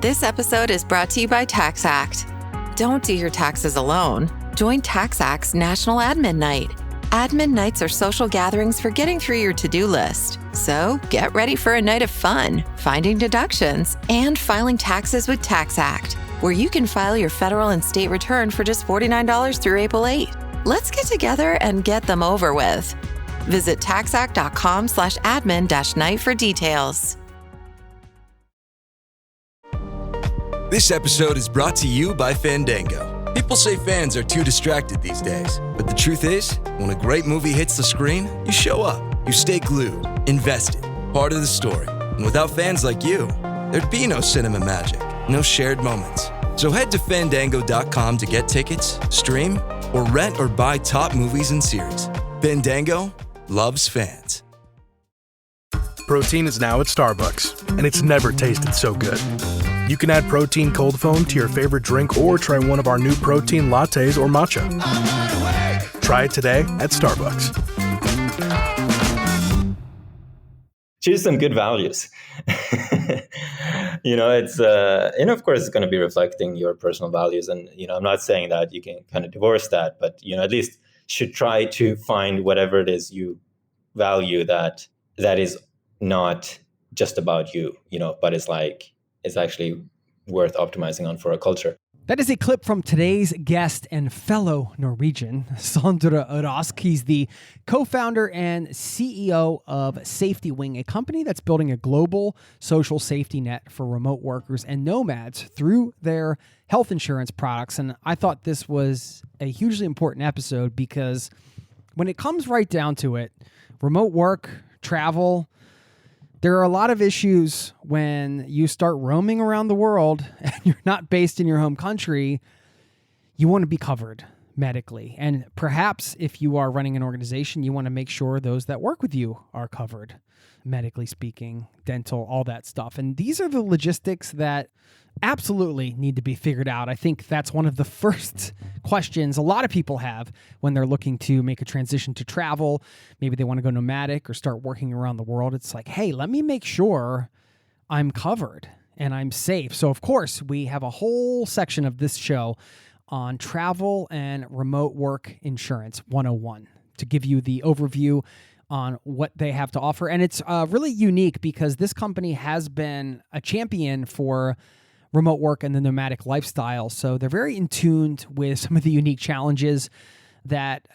This episode is brought to you by TaxAct. Don't do your taxes alone. Join TaxAct's National Admin Night. Admin nights are social gatherings for getting through your to-do list. So get ready for a night of fun, finding deductions, and filing taxes with TaxAct, where you can file your federal and state return for just $49 through April 8. Let's get together and get them over with. Visit taxact.com/admin-night for details. This episode is brought to you by Fandango. People say fans are too distracted these days, but the truth is, when a great movie hits the screen, you show up, you stay glued, invested, part of the story. And without fans like you, there'd be no cinema magic, no shared moments. So head to Fandango.com to get tickets, stream, or rent or buy top movies and series. Fandango loves fans. Protein is now at Starbucks, and it's never tasted so good. You can add protein cold foam to your favorite drink or try one of our new protein lattes or matcha. Try it today at Starbucks. Choose some good values. It's, and of course, it's going to be reflecting your personal values. And, I'm not saying that you can kind of divorce that, but, at least should try to find whatever it is you value that is not just about you, but it's actually worth optimizing on for a culture. That is a clip from today's guest and fellow Norwegian, Sondre Rasch. He's the co-founder and CEO of SafetyWing, a company that's building a global social safety net for remote workers and nomads through their health insurance products. And I thought this was a hugely important episode because when it comes right down to it, remote work, travel, there are a lot of issues when you start roaming around the world and you're not based in your home country. You want to be covered medically. And perhaps if you are running an organization, you want to make sure those that work with you are covered, medically speaking, dental, all that stuff. And these are the logistics that absolutely need to be figured out. I think that's one of the first questions a lot of people have when they're looking to make a transition to travel. Maybe they want to go nomadic or start working around the world. It's like, hey, let me make sure I'm covered and I'm safe. So, of course, we have a whole section of this show on travel and remote work insurance 101 to give you the overview on what they have to offer. And it's really unique because this company has been a champion for remote work and the nomadic lifestyle. So they're very in tune with some of the unique challenges that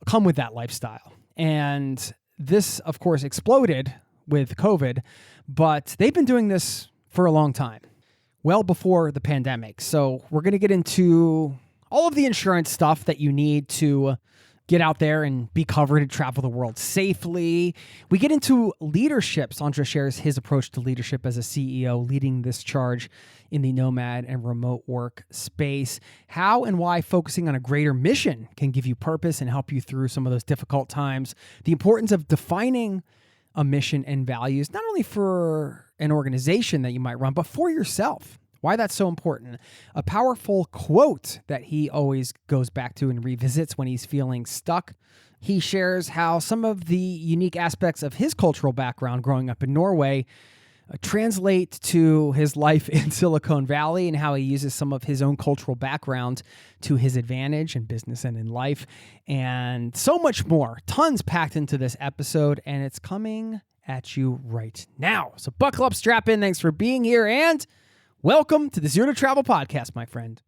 come with that lifestyle. And this, of course, exploded with COVID, but they've been doing this for a long time, well before the pandemic. So we're going to get into all of the insurance stuff that you need to get out there and be covered and travel the world safely. We get into leadership. Sondre shares his approach to leadership as a CEO, leading this charge in the nomad and remote work space. How and why focusing on a greater mission can give you purpose and help you through some of those difficult times. The importance of defining a mission and values, not only for an organization that you might run, but for yourself. Why that's so important. A powerful quote that he always goes back to and revisits when he's feeling stuck. He shares how some of the unique aspects of his cultural background growing up in Norway translate to his life in Silicon Valley and how he uses some of his own cultural background to his advantage in business and in life, and so much more. Tons packed into this episode, and it's coming at you right now. So buckle up, strap in. Thanks for being here, and welcome to the Zero to Travel podcast, my friend.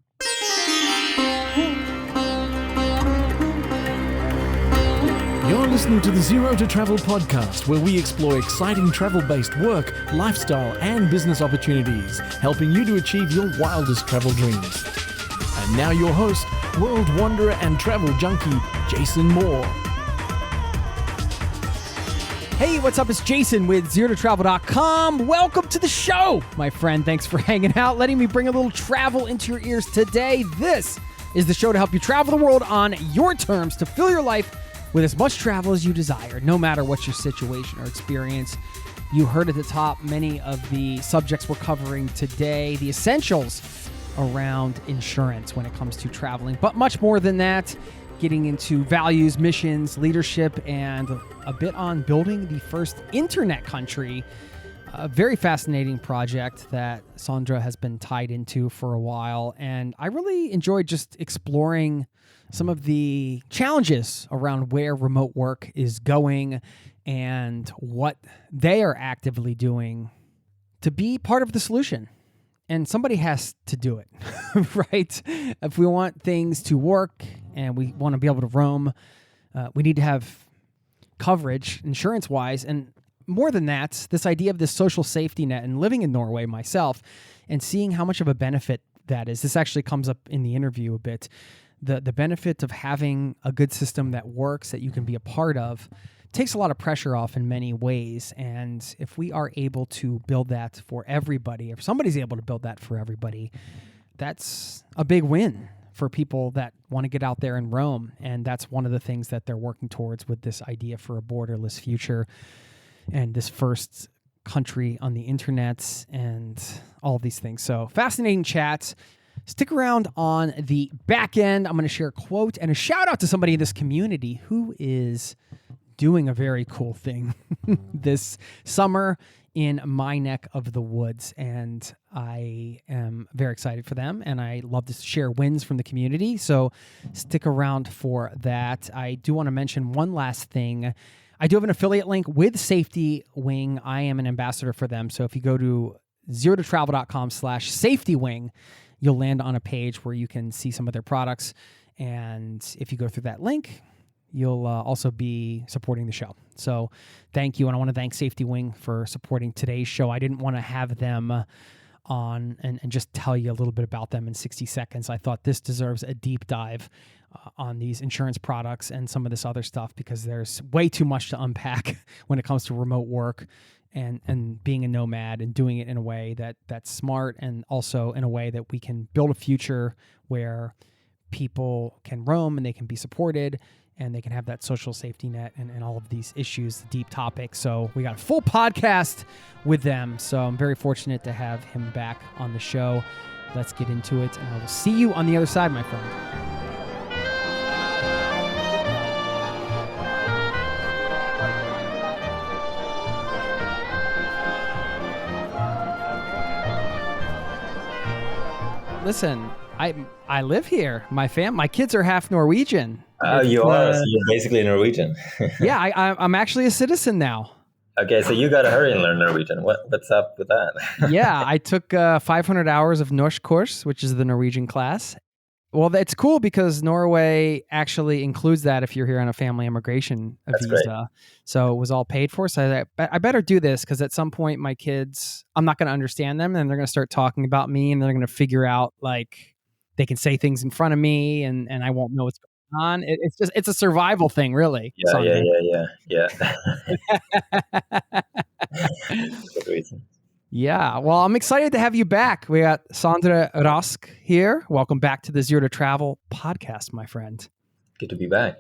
You're listening to the Zero to Travel podcast, where we explore exciting travel-based work, lifestyle, and business opportunities, helping you to achieve your wildest travel dreams. And now your host, world wanderer and travel junkie, Jason Moore. Hey, what's up? It's Jason with ZeroToTravel.com. Welcome to the show, my friend. Thanks for hanging out, letting me bring a little travel into your ears today. This is the show to help you travel the world on your terms to fill your life with as much travel as you desire, no matter what your situation or experience. You heard at the top many of the subjects we're covering today, the essentials around insurance when it comes to traveling, but much more than that, getting into values, missions, leadership, and a bit on building the first internet country A very fascinating project that Sondre has been tied into for a while. And I really enjoyed just exploring some of the challenges around where remote work is going and what they are actively doing to be part of the solution. And somebody has to do it, right? If we want things to work and we want to be able to roam, we need to have coverage insurance-wise. And more than that, this idea of this social safety net, and living in Norway myself and seeing how much of a benefit that is. This actually comes up in the interview a bit. The benefit of having a good system that works, that you can be a part of, takes a lot of pressure off in many ways. And if we are able to build that for everybody, if somebody's able to build that for everybody, that's a big win for people that want to get out there and roam. And that's one of the things that they're working towards with this idea for a borderless future and this first country on the internet and all of these things. So fascinating chats. Stick around on the back end. I'm going to share a quote and a shout out to somebody in this community who is doing a very cool thing this summer in my neck of the woods. And I am very excited for them. And I love to share wins from the community. So stick around for that. I do want to mention one last thing. I do have an affiliate link with SafetyWing. I am an ambassador for them. So if you go to zerototravel.com/SafetyWing, you'll land on a page where you can see some of their products. And if you go through that link, you'll also be supporting the show. So thank you. And I want to thank SafetyWing for supporting today's show. I didn't want to have them on and just tell you a little bit about them in 60 seconds. I thought this deserves a deep dive on these insurance products and some of this other stuff, because there's way too much to unpack when it comes to remote work and being a nomad and doing it in a way that's smart, and also in a way that we can build a future where people can roam and they can be supported and they can have that social safety net and all of these issues, deep topics. So we got a full podcast with them. So I'm very fortunate to have him back on the show. Let's get into it, and I will see you on the other side, my friend. Listen, I live here. My kids are half Norwegian. Oh, you are? So you're basically Norwegian. Yeah, I'm actually a citizen now. Okay, so you got to hurry and learn Norwegian. What's up with that? Yeah, I took 500 hours of norsk course, which is the Norwegian class. Well, it's cool because Norway actually includes that if you're here on a family immigration visa. Great. So it was all paid for. So I better do this, because at some point my kids, I'm not going to understand them, and they're going to start talking about me, and they're going to figure out, like, they can say things in front of me and I won't know what's going on. It's a survival thing, really. Yeah. Good reason. Yeah, well, I'm excited to have you back. We got Sondre Rasch here. Welcome back to the Zero to Travel podcast, my friend. Good to be back.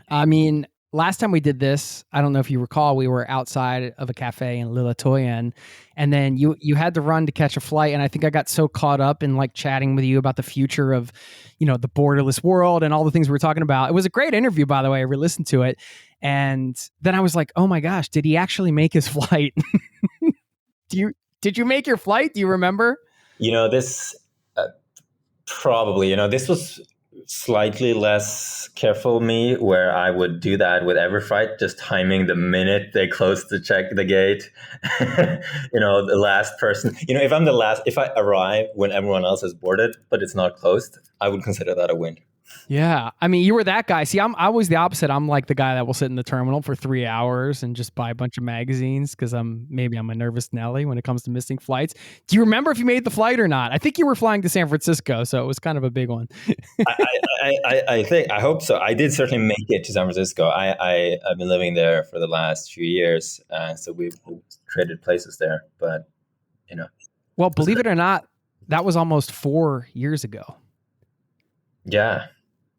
I mean, last time we did this, I don't know if you recall, we were outside of a cafe in Lilletoyen, and then you had to run to catch a flight. And I think I got so caught up in like chatting with you about the future of, the borderless world and all the things we were talking about. It was a great interview, by the way. I re-listened to it. And then I was like, oh my gosh, did he actually make his flight? Did you make your flight? Do you remember? This probably, this was slightly less careful me, where I would do that with every flight, just timing the minute they close to check the gate. The last person, if I arrive when everyone else has boarded, but it's not closed, I would consider that a win. Yeah. I mean, you were that guy. See, I was the opposite. I'm like the guy that will sit in the terminal for 3 hours and just buy a bunch of magazines, because I'm a nervous Nelly when it comes to missing flights. Do you remember if you made the flight or not? I think you were flying to San Francisco, so it was kind of a big one. I hope so. I did certainly make it to San Francisco. I've been living there for the last few years, so we've traded places there. But well, believe it or not, that was almost 4 years ago. Yeah.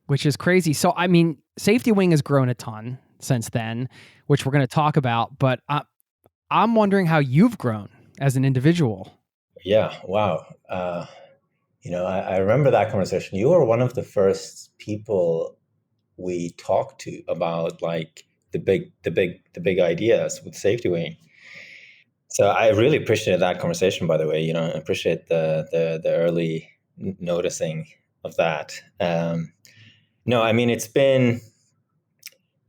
Which is crazy. So, I mean, SafetyWing has grown a ton since then, which we're going to talk about. But I'm wondering how you've grown as an individual. Yeah. Wow. I remember that conversation. You were one of the first people we talked to about like the big ideas with SafetyWing. So I really appreciated that conversation, by the way. I appreciate the early noticing of that. No, I mean it's been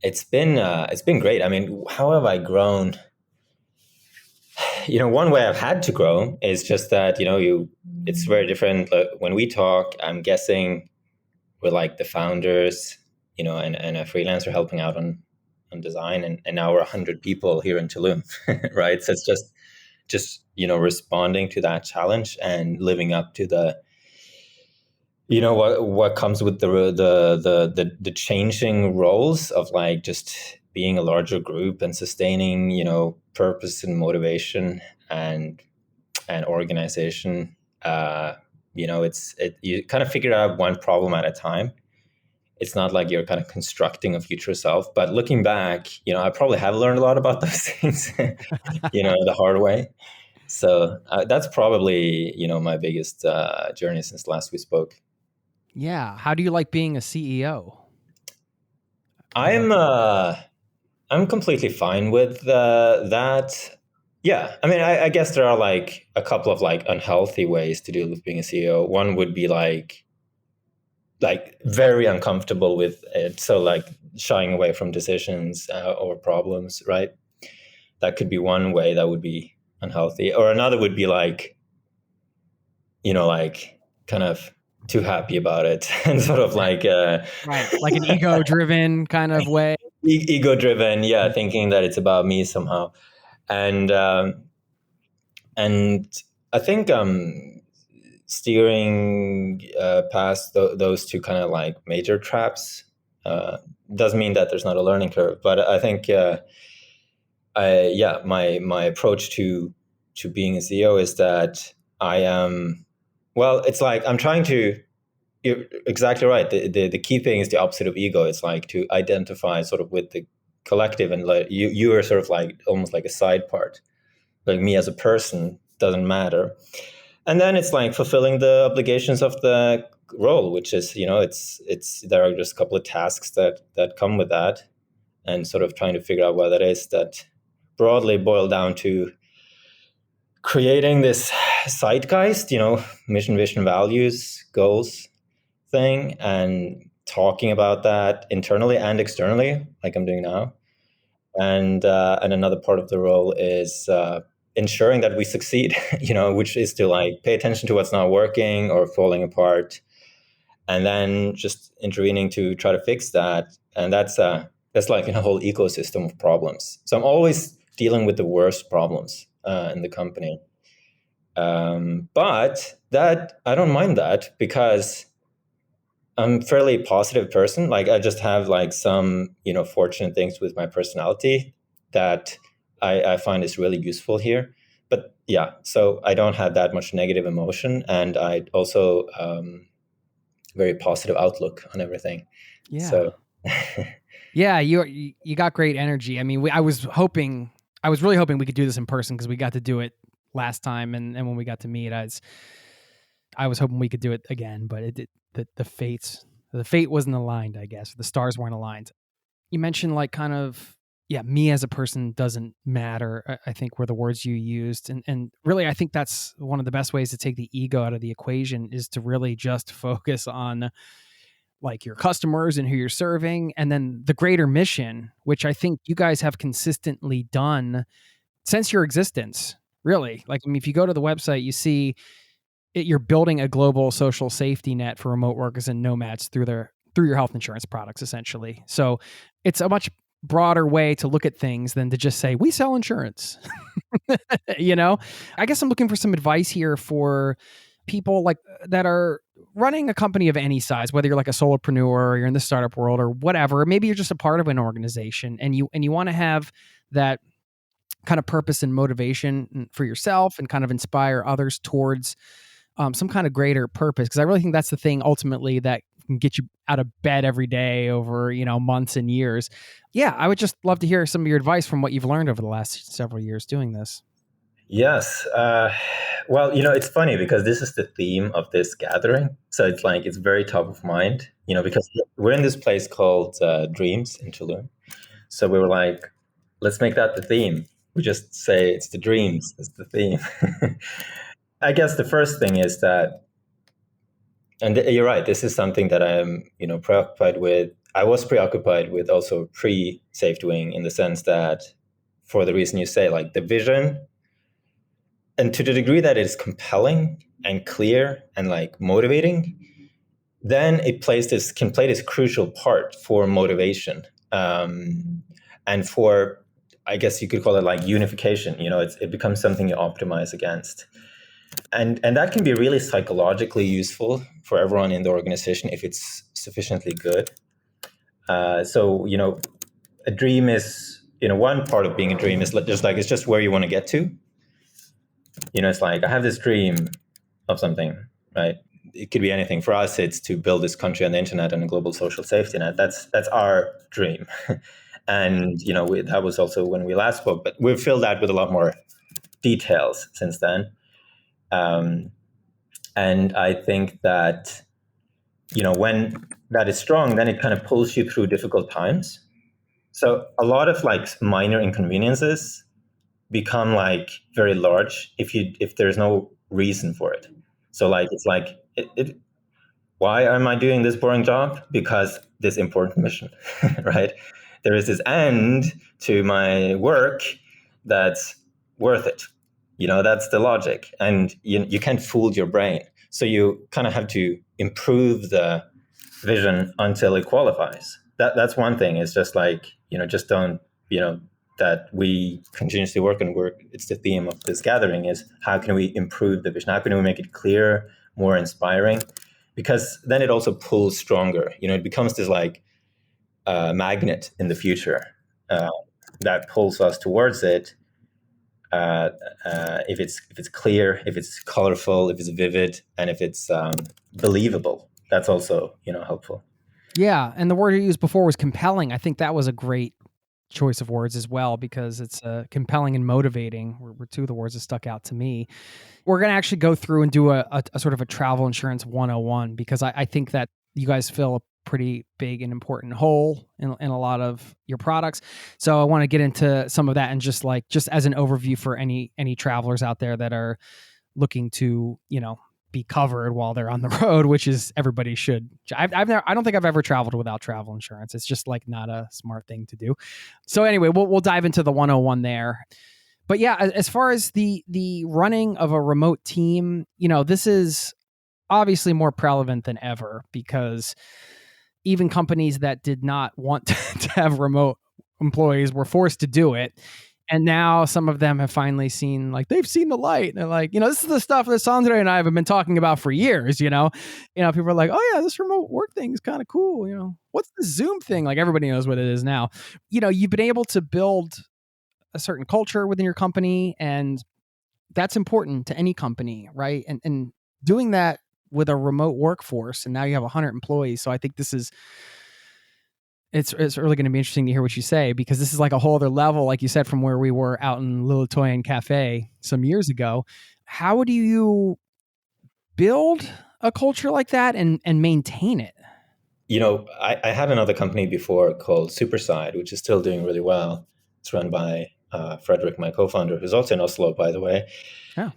great. I mean, how have I grown? One way I've had to grow is just that it's very different. Like, when we talk, I'm guessing we're like the founders, and a freelancer helping out on design, and now we're 100 people here in Tulum, right? So it's just responding to that challenge and living up to the what comes with the changing roles of like just being a larger group and sustaining purpose and motivation and organization. You kind of figure out one problem at a time. It's not like you're kind of constructing a future self. But looking back, I probably have learned a lot about those things, the hard way. So that's probably, my biggest journey since last we spoke. Yeah. How do you like being a CEO? I'm completely fine with that. Yeah, I mean, I guess there are like a couple of like unhealthy ways to deal with being a CEO. One would be like very uncomfortable with it, so like shying away from decisions or problems, right? That could be one way that would be unhealthy, or another would be like, like kind of too happy about it and sort of like right, like an ego-driven kind of way. Ego-driven, yeah, thinking that it's about me somehow, and I think steering past those two kind of like major traps doesn't mean that there's not a learning curve, but I think my approach to being a CEO is that I am, well, it's like I'm trying to. You're exactly right. The key thing is the opposite of ego. It's like to identify sort of with the collective, and like you are sort of like almost like a side part. Like me as a person doesn't matter. And then it's like fulfilling the obligations of the role, which is, it's there are just a couple of tasks that come with that, and sort of trying to figure out what that is, that broadly boil down to creating this zeitgeist, mission, vision, values, goals thing, and talking about that internally and externally, like I'm doing now. And another part of the role is ensuring that we succeed, which is to like pay attention to what's not working or falling apart, and then just intervening to try to fix that. And that's like a whole ecosystem of problems. So I'm always dealing with the worst problems in the company. But that I don't mind that, because I'm a fairly positive person. Like I just have like some, fortunate things with my personality that I find is really useful here. But yeah, so I don't have that much negative emotion, and I also very positive outlook on everything. Yeah. So yeah, you got great energy. I mean, I was really hoping we could do this in person, because we got to do it last time, and when we got to meet, I was hoping we could do it again, but the fate wasn't aligned, I guess. The stars weren't aligned. You mentioned like kind of, yeah, me as a person doesn't matter, I think were the words you used. And really, I think that's one of the best ways to take the ego out of the equation, is to really just focus on like your customers and who you're serving, and then the greater mission, which I think you guys have consistently done since your existence. Really, like, I mean, if you go to the website, you see you're building a global social safety net for remote workers and nomads through your health insurance products, essentially. So it's a much broader way to look at things than to just say, we sell insurance. I guess I'm looking for some advice here for people like that are running a company of any size, whether you're like a solopreneur or you're in the startup world or whatever. Maybe you're just a part of an organization, and you want to have that kind of purpose and motivation for yourself, and kind of inspire others towards some kind of greater purpose. Because I really think that's the thing ultimately that can get you out of bed every day over, months and years. Yeah, I would just love to hear some of your advice from what you've learned over the last several years doing this. Yes. Well, it's funny because this is the theme of this gathering. So it's like, it's very top of mind, because we're in this place called Dreams in Tulum. So we were like, let's make that the theme. we just say it's the dreams, it's the theme. I guess the first thing is that, and you're right, this is something that I am, preoccupied with. I was preoccupied with also pre-SafetyWing, in the sense that, for the reason you say, like the vision, and to the degree that it is compelling and clear and like motivating, then it can play this crucial part for motivation, and for, I guess you could call it like unification. It becomes something you optimize against. And that can be really psychologically useful for everyone in the organization if it's sufficiently good. So, a dream is, one part of being a dream is just like, it's just where you want to get to. It's like, I have this dream of something, right? It could be anything. For us, it's to build this country on the internet and a global social safety net. That's our dream. And, that was also when we last spoke, but we've filled that with a lot more details since then. And I think that, when that is strong, then it kind of pulls you through difficult times. So a lot of like minor inconveniences become like very large if there's no reason for it. So like, it's like, why am I doing this boring job? Because this important mission, right? There is this end to my work that's worth it. That's the logic. And you can't fool your brain. So you kind of have to improve the vision until it qualifies. That's one thing. It's just like, just don't, that we continuously work on work. It's the theme of this gathering, is how can we improve the vision? How can we make it clearer, more inspiring? Because then it also pulls stronger. It becomes this like magnet in the future that pulls us towards it. If it's clear, if it's colorful, if it's vivid, and if it's believable, that's also helpful. Yeah, and the word you used before was compelling. I think that was a great choice of words as well, because it's compelling and motivating were two of the words that stuck out to me. We're going to actually go through and do a sort of a travel insurance 101, because I think that you guys fill a pretty big and important hole in a lot of your products. So I want to get into some of that, and just as an overview for any travelers out there that are looking to, be covered while they're on the road, which is everybody should. I don't think I've ever traveled without travel insurance. It's just like not a smart thing to do. So anyway, we'll dive into the 101 there. But yeah, as far as the running of a remote team, this is obviously more prevalent than ever, because even companies that did not want to have remote employees were forced to do it. And now some of them have finally seen, like, they've seen the light. And they're like, this is the stuff that Sondre and I have been talking about for years, people are like, oh yeah, this remote work thing is kind of cool. What's the Zoom thing? Like, everybody knows what it is now. You've been able to build a certain culture within your company, and that's important to any company, right? And doing that with a remote workforce, and now you have 100 employees. So I think it's really going to be interesting to hear what you say, because this is like a whole other level, like you said, from where we were out in Lilletoyen Cafe some years ago. How do you build a culture like that and maintain it? I had another company before called Superside, which is still doing really well. It's run by Frederick, my co-founder, who's also in Oslo, by the way. Oh.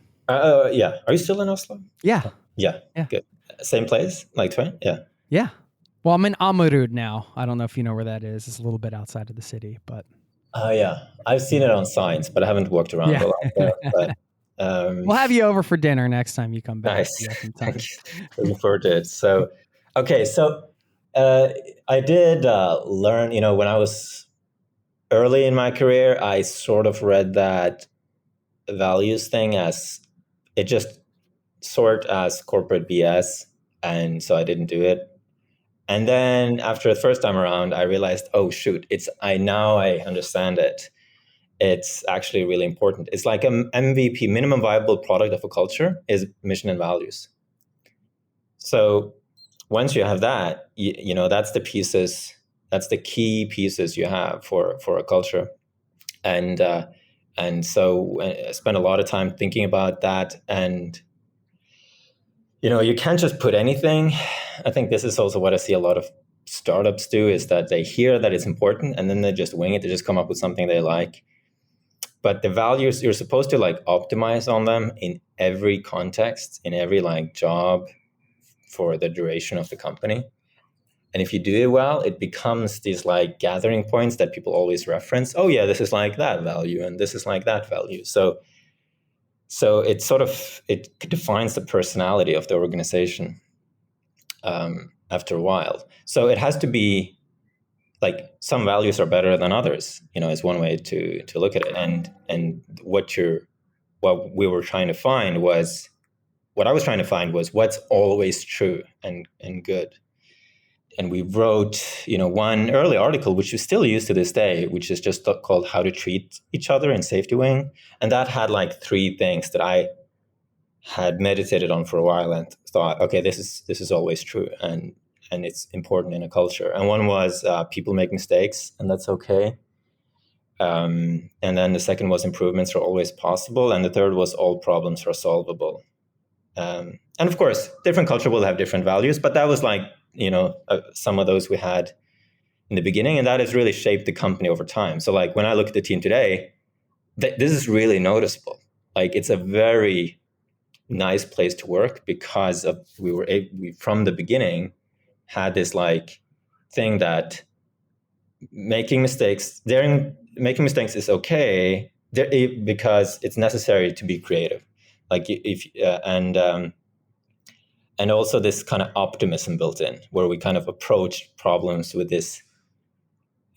Yeah. Are you still in Oslo? Yeah. Yeah. Good. Same place, like Twain? Yeah. Yeah. Well, I'm in Ammerud now. I don't know if you know where that is. It's a little bit outside of the city, but. Yeah. I've seen it on signs, but I haven't walked around a lot there. But, we'll have you over for dinner next time you come back. Nice. Looking forward to it. So, okay. So I did learn, when I was early in my career, I sort of read that values thing as corporate BS. And so I didn't do it. And then after the first time around, I realized, oh shoot, I understand it. It's actually really important. It's like an MVP, minimum viable product of a culture, is mission and values. So once you have that, that's the pieces, that's the key pieces you have for a culture. And so I spent a lot of time thinking about that. And you can't just put anything. I think this is also what I see a lot of startups do, is that they hear that it's important and then they just wing it. They just come up with something they like. But the values, you're supposed to like optimize on them in every context, in every like job for the duration of the company. And if you do it well, it becomes these like gathering points that people always reference. Oh yeah, this is like that value and this is like that value. So it sort of, it defines the personality of the organization after a while. So it has to be like some values are better than others, is one way to look at it. And what we were trying to find was, what I was trying to find was what's always true and good. And we wrote, one early article, which we still use to this day, which is just called How to Treat Each Other in SafetyWing. And that had like 3 things that I had meditated on for a while and thought, okay, this is always true. And it's important in a culture. And one was people make mistakes, and that's okay. And then the second was improvements are always possible. And the third was all problems are solvable. And of course, different culture will have different values, but that was like, some of those we had in the beginning, and that has really shaped the company over time. So like when I look at the team today, this is really noticeable. Like it's a very nice place to work because we from the beginning had this like thing that making mistakes is okay because it's necessary to be creative. Like and also this kind of optimism built in, where we kind of approach problems with this,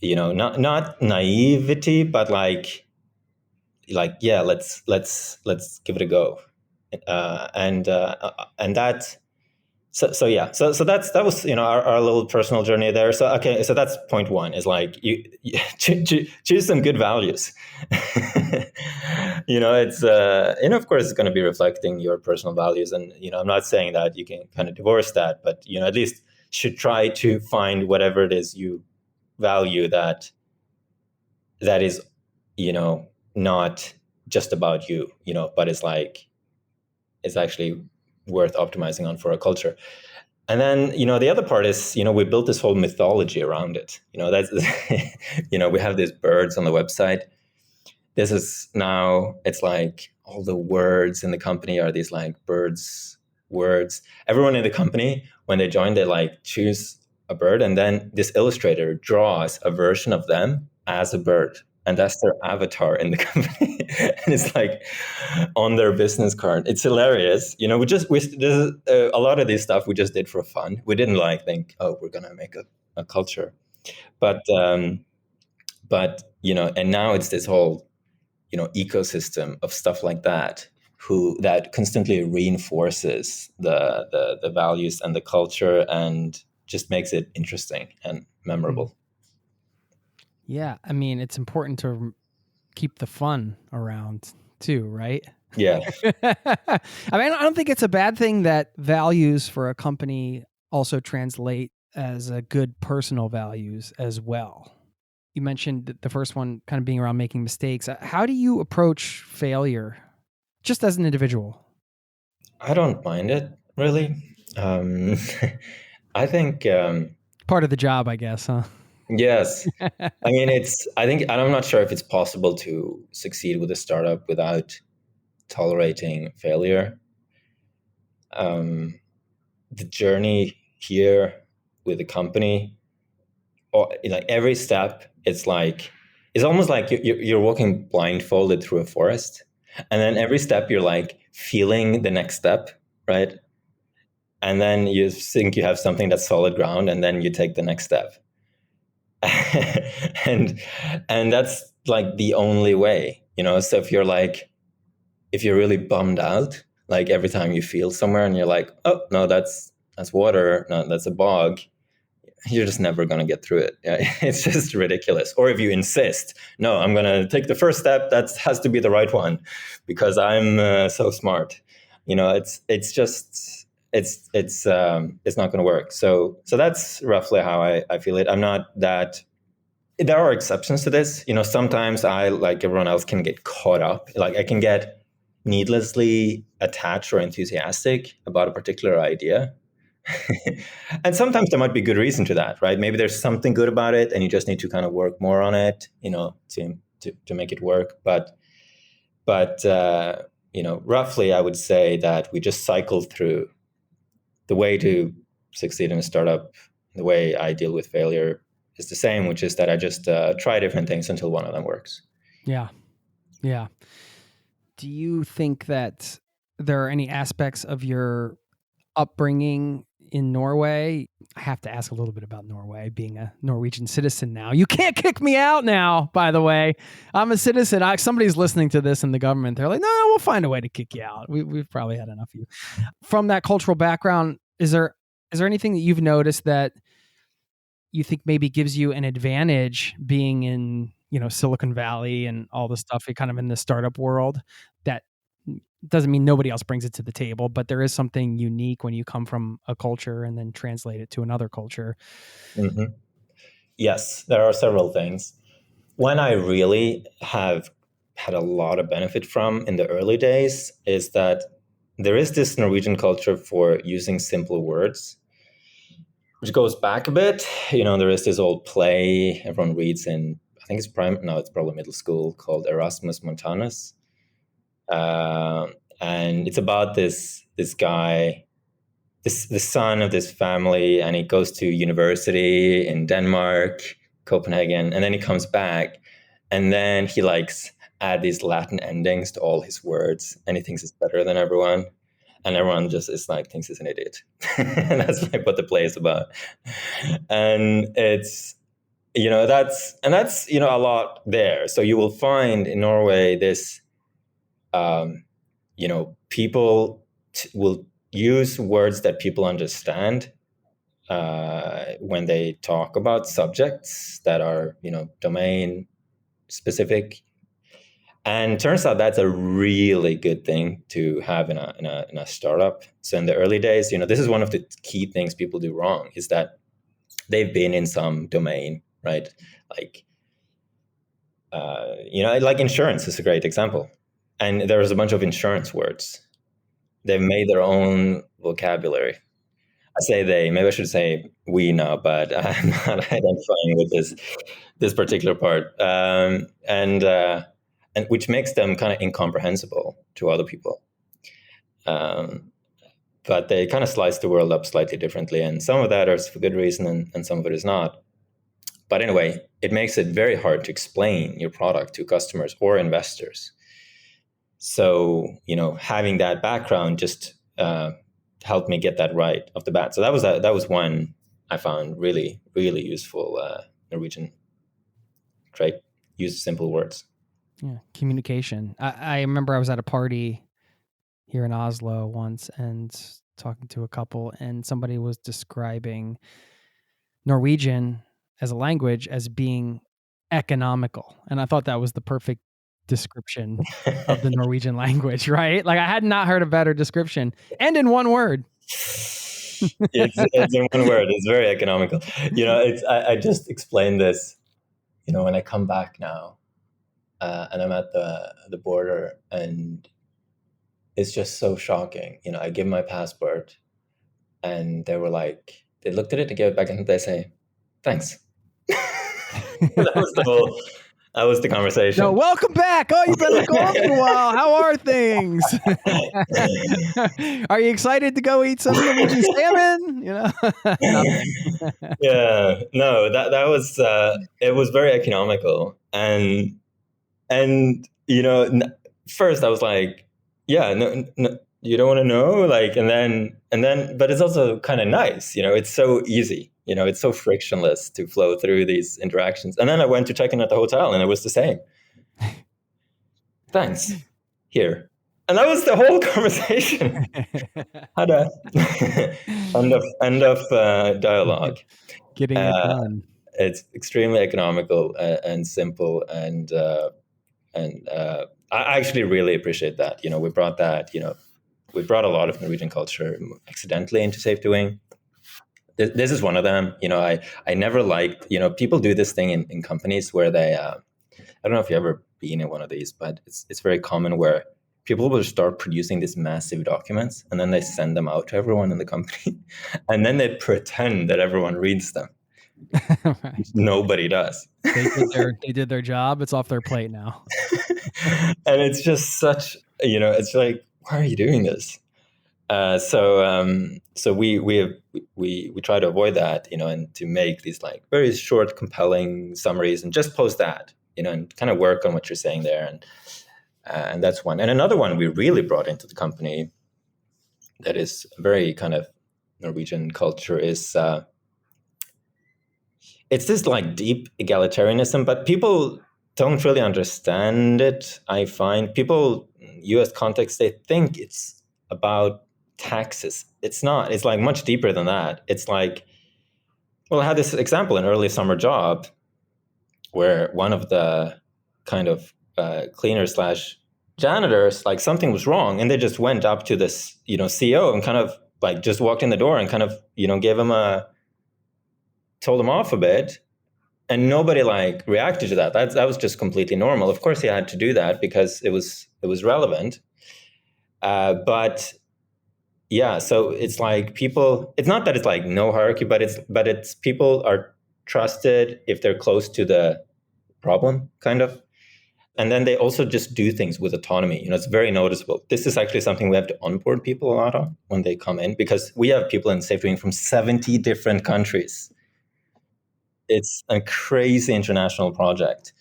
not naivety, but like yeah, let's give it a go, and that. So yeah, so that was our little personal journey there. So okay, so that's point one, is like you choose some good values. It's and of course it's going to be reflecting your personal values, and I'm not saying that you can kind of divorce that, but at least should try to find whatever it is you value that is not just about you, but it's actually worth optimizing on for a culture. And then, the other part is, we built this whole mythology around it. That's, we have these birds on the website. This is now, it's like all the words in the company are these like birds words. Everyone in the company, when they join, they like choose a bird, and then this illustrator draws a version of them as a bird. And that's their avatar in the company. And it's like on their business card. It's hilarious. A lot of this stuff we just did for fun. We didn't think, oh, we're going to make a culture. But and now it's this whole, ecosystem of stuff like that, that constantly reinforces the values and the culture and just makes it interesting and memorable. Yeah, I mean, it's important to keep the fun around too, right? Yeah. I mean, I don't think it's a bad thing that values for a company also translate as a good personal values as well. You mentioned the first one kind of being around making mistakes. How do you approach failure just as an individual? I don't mind it, really. I think... part of the job, I guess, huh? Yes. I mean, I'm not sure if it's possible to succeed with a startup without tolerating failure. The journey here with the company, or every step, it's almost like you're walking blindfolded through a forest. And then every step you're like feeling the next step, right? And then you think you have something that's solid ground, and then you take the next step. and that's like the only way, so if you're really bummed out, like every time you feel somewhere and you're like, oh no, that's water, no, that's a bog, you're just never going to get through it. It's just ridiculous. Or if you insist, no, I'm going to take the first step, that has to be the right one because I'm so smart, it's just it's not going to work. So that's roughly how I feel it. I'm not that. There are exceptions to this. Sometimes I, like everyone else, can get caught up. Like I can get needlessly attached or enthusiastic about a particular idea. And sometimes there might be good reason to that, right? Maybe there's something good about it and you just need to kind of work more on it, to make it work. But But roughly, I would say that we just cycle through the way to succeed in a startup. The way I deal with failure is the same, which is that I just try different things until one of them works. Yeah. Yeah. Do you think that there are any aspects of your upbringing in Norway? I have to ask a little bit about Norway, being a Norwegian citizen now. You can't kick me out now, by the way. I'm a citizen. Somebody's listening to this in the government. They're like, no, we'll find a way to kick you out. We've probably had enough of you. From that cultural background, is there anything that you've noticed that you think maybe gives you an advantage being in, Silicon Valley and all the stuff, kind of in the startup world, that doesn't mean nobody else brings it to the table, but there is something unique when you come from a culture and then translate it to another culture? Mm-hmm. Yes, there are several things. One I really have had a lot of benefit from in the early days is that there is this Norwegian culture for using simple words, which goes back a bit. There is this old play everyone reads in, I think it's probably middle school, called Erasmus Montanus. And it's about this guy, the son of this family, and he goes to university in Denmark, Copenhagen, and then he comes back, and then he add these Latin endings to all his words, and he thinks it's better than everyone. And everyone just thinks he's an idiot. And that's what the play is about. And it's, that's a lot there. So you will find in Norway this, people will use words that people understand when they talk about subjects that are, domain specific. And turns out that's a really good thing to have in a startup. So in the early days, this is one of the key things people do wrong, is that they've been in some domain, right? Like insurance is a great example. And there's a bunch of insurance words. They've made their own vocabulary. I say they, maybe I should say we now, but I'm not identifying with this particular part. And which makes them kind of incomprehensible to other people. But they kind of slice the world up slightly differently. And some of that is for good reason and some of it is not. But anyway, it makes it very hard to explain your product to customers or investors. So, having that background just helped me get that right off the bat. So that was one I found really, really useful Norwegian trait. Use simple words. Yeah, communication. I remember I was at a party here in Oslo once and talking to a couple, and somebody was describing Norwegian as a language as being economical. And I thought that was the perfect description of the Norwegian language, right? I had not heard a better description, and in one word. It's in one word. It's very economical. I just explained this, when I come back now, and I'm at the border, and it's just so shocking. I give my passport, and they looked at it to give it back, and they say, "Thanks." That was the conversation. No, welcome back. Oh, you've been gone for a while. How are things? Are you excited to go eat some Norwegian salmon? Yeah, no, that was it was very economical, and first I was like, yeah, no, you don't want to know, and then, but it's also kind of nice, it's so easy. It's so frictionless to flow through these interactions. And then I went to check in at the hotel, and it was the same. Thanks. Here. And that was the whole conversation. Had a end of dialogue. Getting it done. It's extremely economical and simple, and I actually really appreciate that. We brought that. We brought a lot of Norwegian culture accidentally into SafetyWing. This is one of them. I never liked, people do this thing in companies where they, I don't know if you've ever been in one of these, but it's very common where people will start producing these massive documents, and then they send them out to everyone in the company, and then they pretend that everyone reads them. Right. Nobody does. They did their job. It's off their plate now. And it's just such, it's like, why are you doing this? So we try to avoid that, and to make these like very short, compelling summaries and just post that, and kind of work on what you're saying there. And that's one. And another one we really brought into the company that is very kind of Norwegian culture is it's this like deep egalitarianism, but people don't really understand it. I find people, US context, they think it's about taxes. It's not. It's like much deeper than that. It's like, well, I had this example, an early summer job where one of the kind of cleaners slash janitors, like something was wrong, and they just went up to this, CEO and kind of like just walked in the door and kind of, gave him told him off a bit, and nobody like reacted to that. That was just completely normal. Of course, he had to do that because it was relevant. But yeah, so it's like people. It's not that it's like no hierarchy, but it's people are trusted if they're close to the problem, kind of. And then they also just do things with autonomy. It's very noticeable. This is actually something we have to onboard people a lot on when they come in, because we have people in SafetyWing from 70 different countries. It's a crazy international project.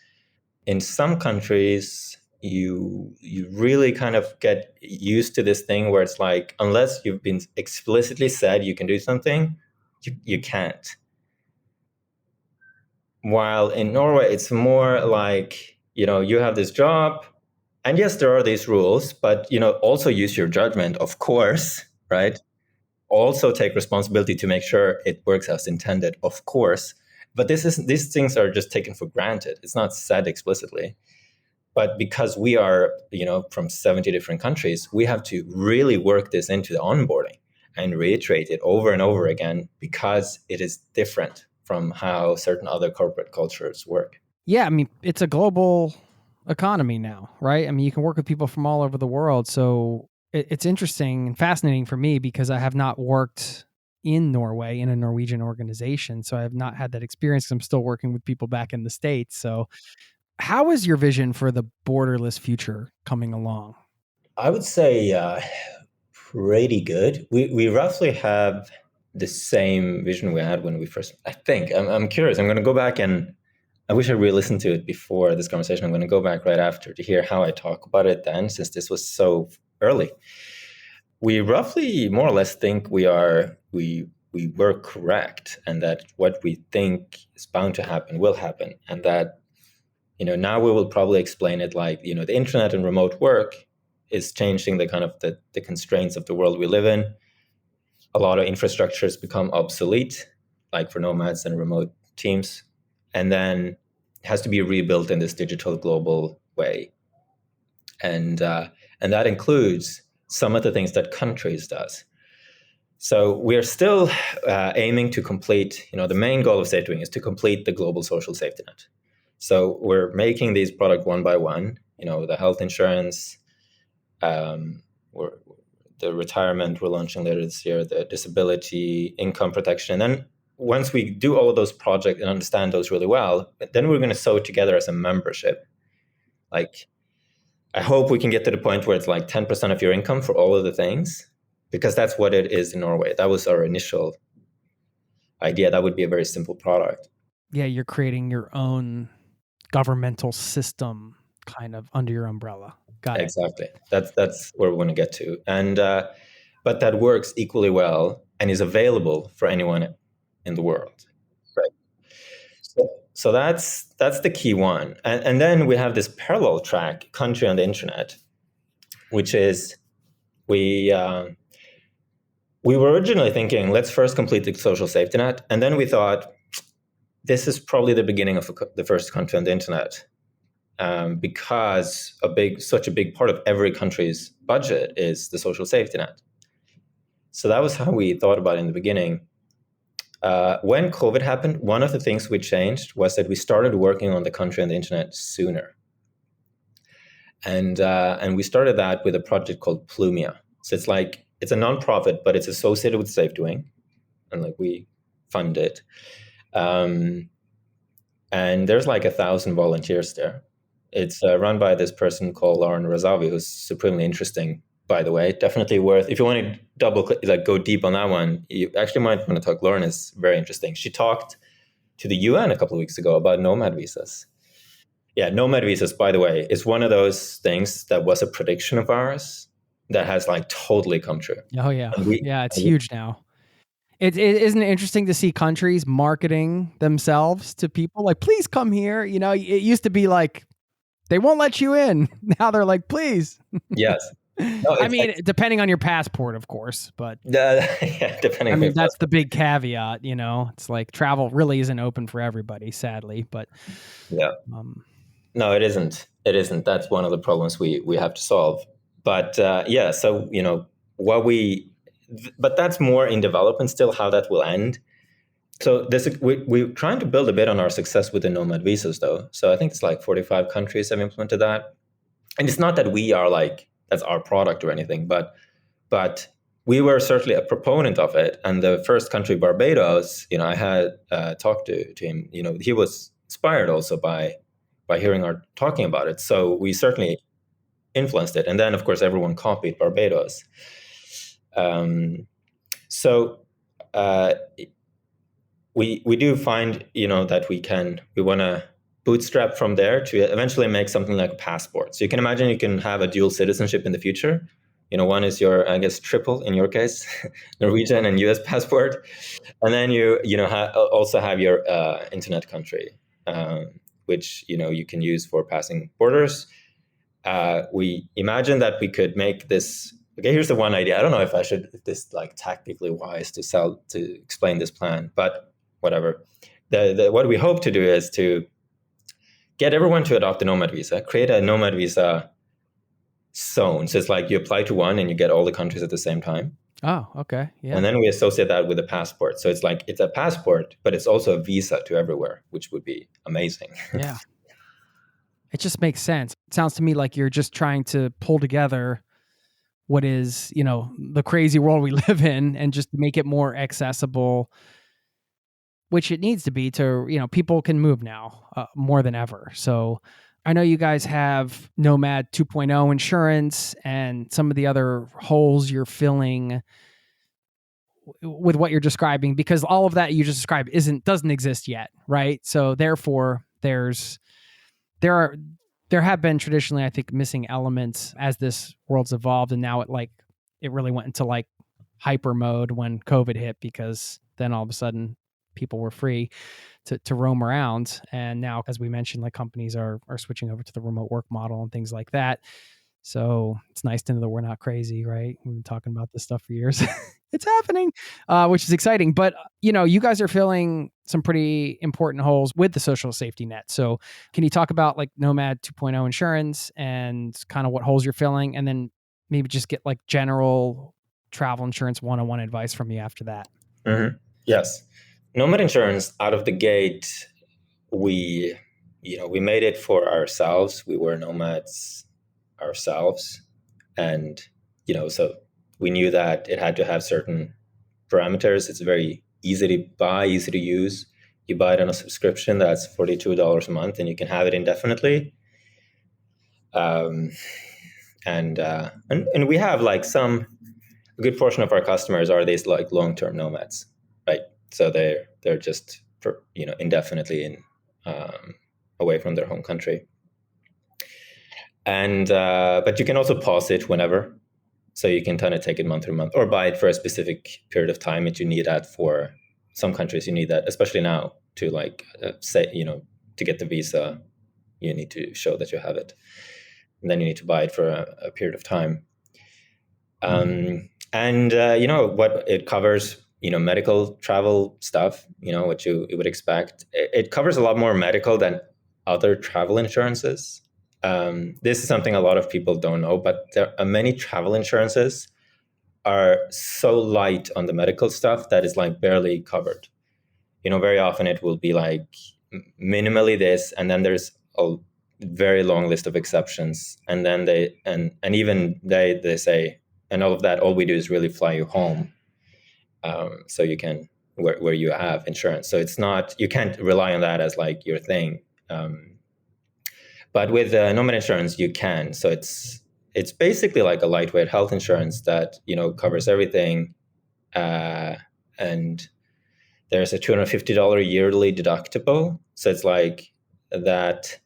In some countries, you really kind of get used to this thing where it's like, unless you've been explicitly said you can do something, you can't. While in Norway, it's more like, you have this job, and yes, there are these rules, but, also use your judgment, of course, right? Also take responsibility to make sure it works as intended, of course. But these things are just taken for granted. It's not said explicitly. But because we are, from 70 different countries, we have to really work this into the onboarding and reiterate it over and over again, because it is different from how certain other corporate cultures work. Yeah, I mean, it's a global economy now, right? I mean, you can work with people from all over the world. So it's interesting and fascinating for me because I have not worked in Norway in a Norwegian organization. So I have not had that experience because I'm still working with people back in the States. So how is your vision for the borderless future coming along? I would say pretty good. We roughly have the same vision we had when we first, I think. I'm curious. I'm going to go back, and I wish I re-listened to it before this conversation. I'm going to go back right after to hear how I talk about it then, since this was so early. We roughly more or less think we were correct, and that what we think is bound to happen will happen. And that, now we will probably explain it like, the internet and remote work is changing the kind of the constraints of the world we live in. A lot of infrastructures become obsolete, like for nomads and remote teams, and then has to be rebuilt in this digital global way. And that includes some of the things that countries does. So we're still aiming to complete, the main goal of SafetyWing is to complete the global social safety net. So we're making these products one by one, the health insurance, the retirement we're launching later this year, the disability, income protection. And then once we do all of those projects and understand those really well, then we're going to sew it together as a membership. Like, I hope we can get to the point where it's like 10% of your income for all of the things, because that's what it is in Norway. That was our initial idea. That would be a very simple product. Yeah, you're creating your own governmental system kind of under your umbrella. Got it. Exactly. That's where we want to get to. And but that works equally well and is available for anyone in the world. Right. So that's the key one. And then we have this parallel track, country on the internet, which is we were originally thinking, let's first complete the social safety net. And then we thought, this is probably the beginning of the first country on the internet. Because such a big part of every country's budget is the social safety net. So that was how we thought about it in the beginning. When COVID happened, one of the things we changed was that we started working on the country on the internet sooner. And we started that with a project called Plumia. So it's a nonprofit, but it's associated with SafetyWing, and like we fund it. Um, and there's like 1,000 volunteers there. It's run by this person called Lauren Razavi, who's supremely interesting, by the way. Definitely worth, if you want to double click, like go deep on that one, you actually might want to talk. Lauren is very interesting. She talked to the UN a couple of weeks ago about nomad visas. Yeah, nomad visas, by the way, is one of those things that was a prediction of ours that has like totally come true. Oh yeah. And Yeah, it's huge now. It isn't it interesting to see countries marketing themselves to people like, please come here. You know, it used to be like, they won't let you in. Now they're like, please. Yes. No, I mean, depending on your passport, of course, but yeah, depending. I mean, that's the big caveat, you know, it's like travel really isn't open for everybody, sadly, but yeah. No, it isn't. It isn't. That's one of the problems we have to solve. But yeah, so, you know, but that's more in development still, how that will end. So we're trying to build a bit on our success with the Nomad visas, though. So I think it's like 45 countries have implemented that. And it's not that we are like, that's our product or anything, but we were certainly a proponent of it. And the first country, Barbados, you know, I had talked to him, you know, he was inspired also by hearing our talking about it. So we certainly influenced it. And then, of course, everyone copied Barbados. So we do find, you know, that we want to bootstrap from there to eventually make something like a passport. So you can imagine you can have a dual citizenship in the future. You know, one is your, I guess, triple in your case, Norwegian and US passport. And then you also have your internet country, which, you know, you can use for passing borders. We imagine that we could make this. Okay, here's the one idea. I don't know if this like tactically wise to explain this plan, but whatever. What we hope to do is to get everyone to adopt a Nomad visa, create a Nomad visa zone. So it's like you apply to one and you get all the countries at the same time. Oh, okay. Yeah. And then we associate that with a passport. So it's like, it's a passport, but it's also a visa to everywhere, which would be amazing. Yeah. It just makes sense. It sounds to me like you're just trying to pull together what is, you know, the crazy world we live in and just make it more accessible, which it needs to be to, you know, people can move now more than ever. So I know you guys have Nomad 2.0 insurance and some of the other holes you're filling with what you're describing, because all of that you just described doesn't exist yet, right? So therefore there have been traditionally, I think, missing elements as this world's evolved, and now it really went into like hyper mode when COVID hit, because then all of a sudden people were free to roam around. And now, as we mentioned, like companies are switching over to the remote work model and things like that. So it's nice to know that we're not crazy, right? We've been talking about this stuff for years. It's happening, which is exciting. But, you know, you guys are filling some pretty important holes with the social safety net. So can you talk about like Nomad 2.0 insurance and kind of what holes you're filling? And then maybe just get like general travel insurance one-on-one advice from you after that. Mm-hmm. Yes. Nomad insurance, out of the gate, we made it for ourselves. We were nomads ourselves. And, you know, so we knew that it had to have certain parameters. It's very easy to buy, easy to use. You buy it on a subscription that's $42 a month, and you can have it indefinitely. And we have like a good portion of our customers are these like long-term nomads, right? So they're just indefinitely away from their home country. And but you can also pause it whenever. So you can kind of take it month to month or buy it for a specific period of time if you need that. For some countries, you need that, especially now, to to get the visa, you need to show that you have it. And then you need to buy it for a period of time. And what it covers, medical travel stuff, what you would expect. It covers a lot more medical than other travel insurances. This is something a lot of people don't know, but there are many travel insurances are so light on the medical stuff that is like barely covered. Very often it will be like minimally this, and then there's a very long list of exceptions. And then they say, and all of that, all we do is really fly you home. So you can where you have insurance. So it's not, you can't rely on that as like your thing. But with Nomad insurance, you can. So it's basically like a lightweight health insurance that, you know, covers everything. And there's a $250 yearly deductible. So it's like that.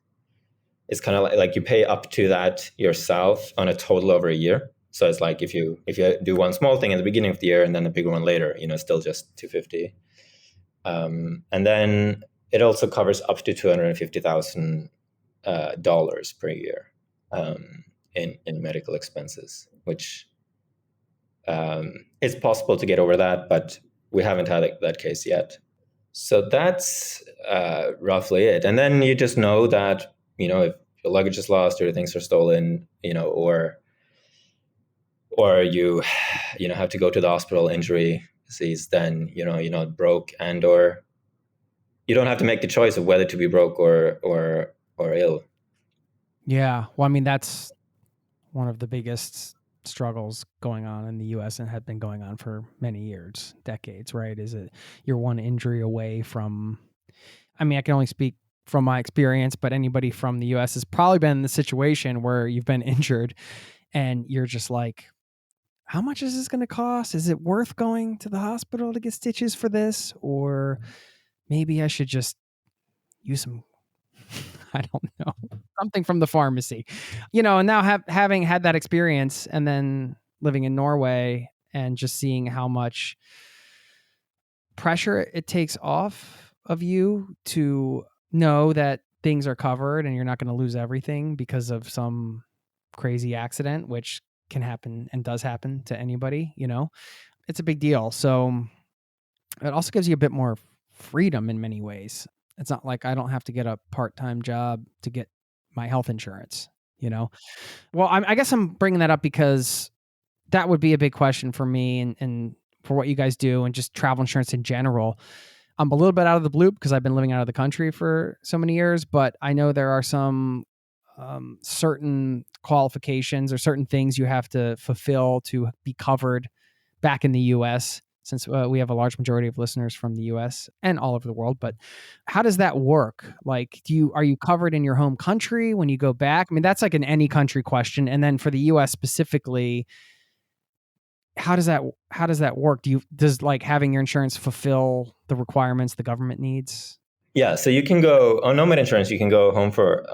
It's kind of like you pay up to that yourself on a total over a year. So it's like if you do one small thing at the beginning of the year and then a bigger one later, you know, still just $250. And then it also covers up to $250,000 per year in medical expenses, which it's possible to get over that, but we haven't had that case yet. So that's roughly it. And then you just know that, you know, if your luggage is lost or things are stolen, you know, or you know, have to go to the hospital, injury disease, then, you know, you're not broke, and or you don't have to make the choice of whether to be broke or ill. Yeah. Well, I mean, that's one of the biggest struggles going on in the US and had been going on for many years, decades, right? Is it you're one injury away from, I mean, I can only speak from my experience, but anybody from the US has probably been in the situation where you've been injured and you're just like, how much is this going to cost? Is it worth going to the hospital to get stitches for this? Or maybe I should just use some, I don't know, something from the pharmacy, you know. And now having had that experience and then living in Norway and just seeing how much pressure it takes off of you to know that things are covered and you're not going to lose everything because of some crazy accident, which can happen and does happen to anybody, you know, it's a big deal. So it also gives you a bit more freedom in many ways. It's not like I don't have to get a part-time job to get my health insurance, you know? Well, I guess I'm bringing that up because that would be a big question for me and for what you guys do and just travel insurance in general. I'm a little bit out of the blue because I've been living out of the country for so many years, but I know there are some certain qualifications or certain things you have to fulfill to be covered back in the US, since we have a large majority of listeners from the US and all over the world. But how does that work? Like, are you covered in your home country when you go back? I mean, that's like an any country question. And then for the US specifically, how does that work? Does like having your insurance fulfill the requirements the government needs? Yeah, so you can go on Nomad insurance. You can go home for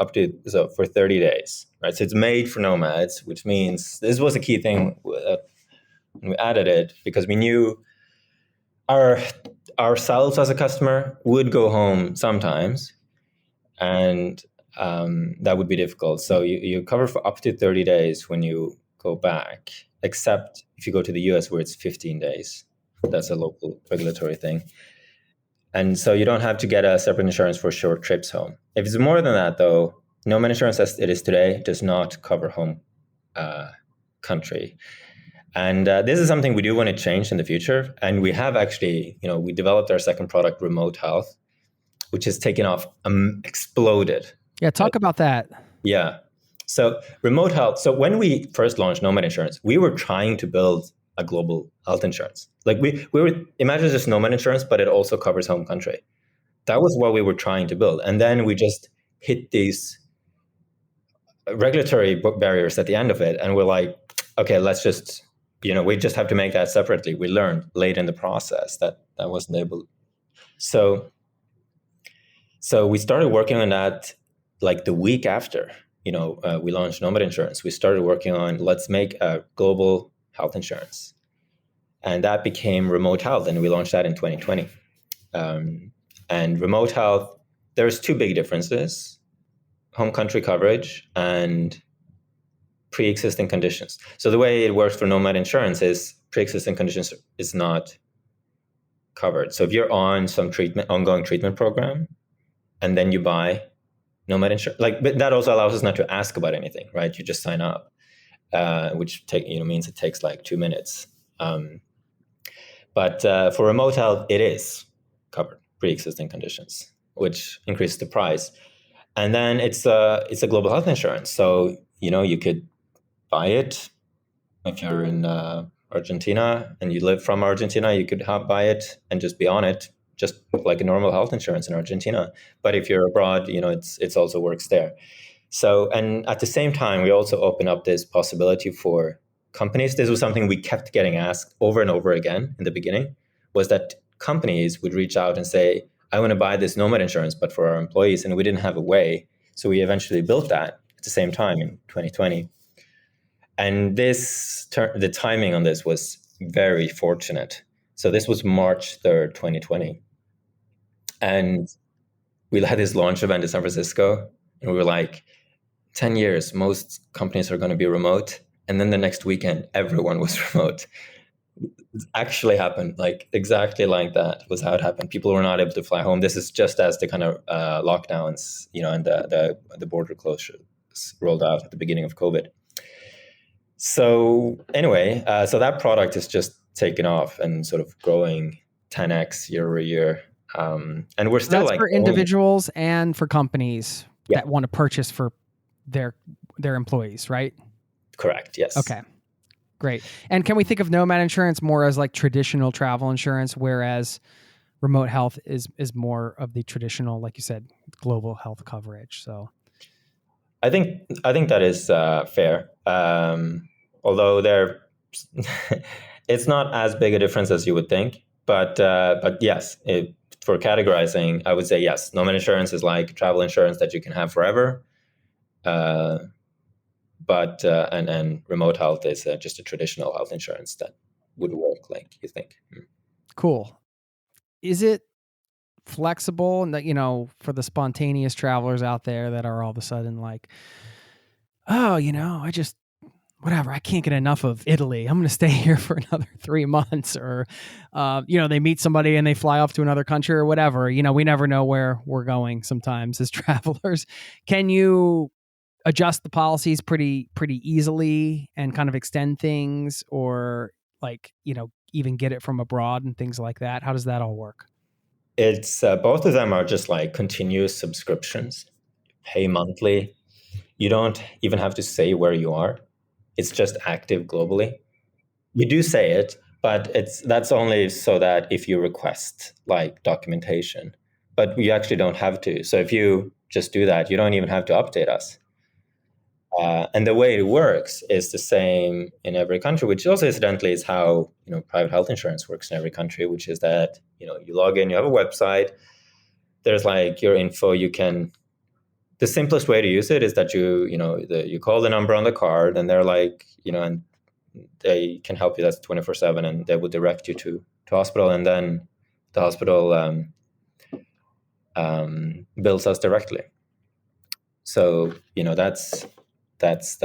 for 30 days, right? So it's made for nomads, which means this was a key thing when we added it, because we knew ourselves as a customer would go home sometimes, and that would be difficult. So you cover for up to 30 days when you go back, except if you go to the US where it's 15 days. That's a local regulatory thing. And so you don't have to get a separate insurance for short trips home. If it's more than that, though, Nomad insurance as it is today does not cover home country. And this is something we do want to change in the future. And we have actually, you know, we developed our second product, Remote Health, which has taken off, exploded. Yeah, talk about that. Yeah. So Remote Health. So when we first launched Nomad insurance, we were trying to build a global health insurance. Like we were, imagine just Nomad insurance, but it also covers home country. That was what we were trying to build. And then we just hit these regulatory barriers at the end of it. And we're like, okay, let's just, you know, we just have to make that separately. We learned late in the process that wasn't able. So we started working on that like the week after, you know, we launched Nomad insurance. We started working on, let's make a global health insurance. And that became Remote Health, and we launched that in 2020. And Remote Health, there's two big differences: home country coverage and pre-existing conditions. So the way it works for Nomad insurance is pre-existing conditions is not covered. So if you're on some ongoing treatment program, and then you buy Nomad insurance, but that also allows us not to ask about anything, right? You just sign up. Which means it takes like 2 minutes. But for Remote Health, it is covered pre-existing conditions, which increases the price. And then it's a global health insurance. So, you know, you could buy it if you're in Argentina and you live from Argentina, you could buy it and just be on it, just like a normal health insurance in Argentina. But if you're abroad, it's also works there. So, and at the same time, we also open up this possibility for companies. This was something we kept getting asked over and over again in the beginning, was that companies would reach out and say, I want to buy this Nomad insurance, but for our employees. And we didn't have a way. So we eventually built that at the same time in 2020. And the timing on this was very fortunate. So this was March 3rd, 2020. And we had this launch event in San Francisco. And we were like, 10 years, most companies are going to be remote. And then the next weekend, everyone was remote. It actually happened, like exactly like that was how it happened. People were not able to fly home. This is just as the kind of lockdowns, and the border closures rolled out at the beginning of COVID. So anyway, so that product is just taken off and sort of growing 10x year over year. And we're still That's for individuals and for companies that want to purchase for their employees, right? Correct. Yes. Okay. Great. And can we think of Nomad insurance more as like traditional travel insurance, whereas remote health is more of the traditional, like you said, global health coverage? So I think that is fair. Although it's not as big a difference as you would think. But yes, for categorizing, I would say yes. Nomad insurance is like travel insurance that you can have forever. But remote health is just a traditional health insurance that would work like you think. Cool. Is it flexible and that, for the spontaneous travelers out there that are all of a sudden like, oh, I can't get enough of Italy. I'm going to stay here for another 3 months, or, they meet somebody and they fly off to another country or whatever. We never know where we're going sometimes as travelers. Can you adjust the policies pretty easily and kind of extend things, or like, even get it from abroad and things like that? How does that all work? It's both of them are just like continuous subscriptions, pay monthly. You don't even have to say where you are. It's just active globally. You do say it, but that's only so that if you request like documentation, but you actually don't have to. So if you just do that, you don't even have to update us. And the way it works is the same in every country, which also incidentally is how private health insurance works in every country, which is that you log in, you have a website, there's like your info. The simplest way to use it is that you call the number on the card, and they're like and they can help you. That's 24/7, and they will direct you to hospital, and then the hospital bills us directly. So that's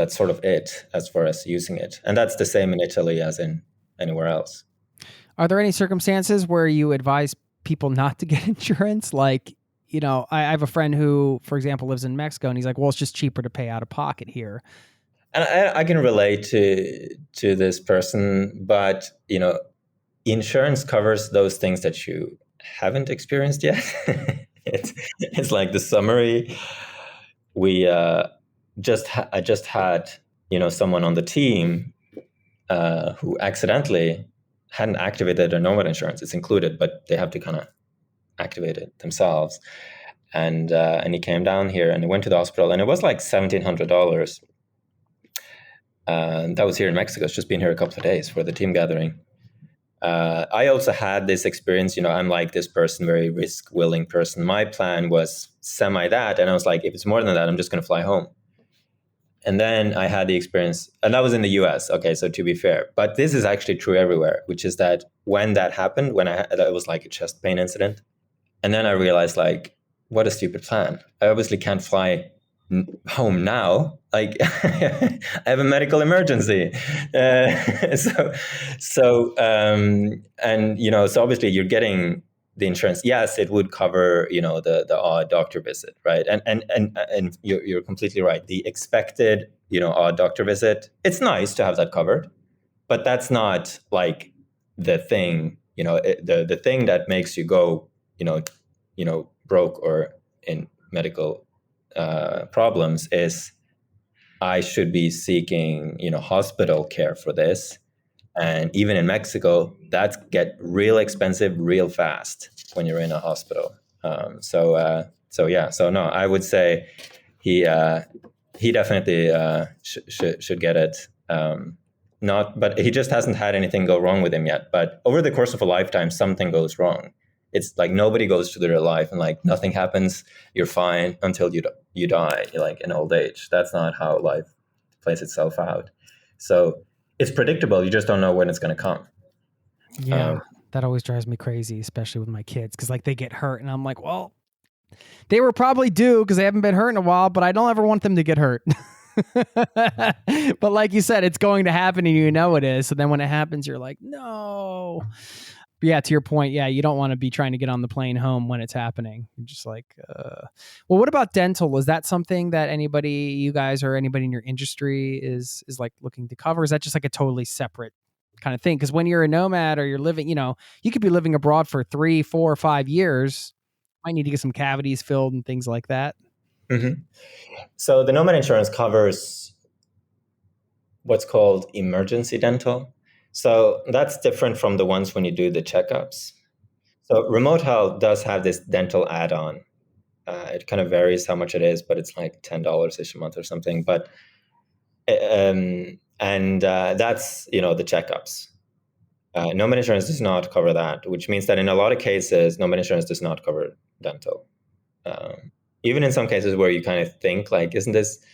sort of it as far as using it. And that's the same in Italy as in anywhere else. Are there any circumstances where you advise people not to get insurance? Like, I have a friend who, for example, lives in Mexico, and he's like, well, it's just cheaper to pay out of pocket here. And I can relate to this person, but, insurance covers those things that you haven't experienced yet. It's like the summary. I just had someone on the team who accidentally hadn't activated their Nomad insurance. It's included, but they have to kind of activate it themselves. And he came down here and he went to the hospital, and it was like $1,700. That was here in Mexico. It's just been here a couple of days for the team gathering. I also had this experience. I'm like this person, very risk-willing person. My plan was semi that, and I was like, if it's more than that, I'm just going to fly home. And then I had the experience, and that was in the US. Okay, so to be fair, but this is actually true everywhere, which is that when that happened, that was like a chest pain incident. And then I realized, like, what a stupid plan. I obviously can't fly home now. Like, I have a medical emergency. So obviously you're getting the insurance. Yes, it would cover, the odd doctor visit, right? And you're completely right. The expected, odd doctor visit, it's nice to have that covered, but that's not like the thing, the thing that makes you go, broke or in medical problems is I should be seeking, hospital care for this. And even in Mexico, that's get real expensive real fast when you're in a hospital. So no, I would say he definitely should get it. But he just hasn't had anything go wrong with him yet. But over the course of a lifetime, something goes wrong. It's like nobody goes through their life and like nothing happens. You're fine until you die, like in old age. That's not how life plays itself out. So it's predictable. You just don't know when it's going to come. Yeah, that always drives me crazy, especially with my kids, because like they get hurt, and I'm like, well, they were probably due because they haven't been hurt in a while, but I don't ever want them to get hurt. But like you said, it's going to happen, and you know it is. So then when it happens, you're like, no. But yeah, to your point, yeah, you don't want to be trying to get on the plane home when it's happening. You're just like, well, what about dental? Is that something that you guys or anybody in your industry is like looking to cover? Is that just like a totally separate kind of thing? Because when you're a nomad or you're living, you could be living abroad for 3, 4, 5 years. Might need to get some cavities filled and things like that. Mm-hmm. So the Nomad insurance covers what's called emergency dental. So that's different from the ones when you do the checkups. So remote health does have this dental add-on. It kind of varies how much it is, but it's like $10-ish a month or something. But that's the checkups. Nomad insurance does not cover that, which means that in a lot of cases, Nomad insurance does not cover dental. Even in some cases where you kind of think like, isn't this,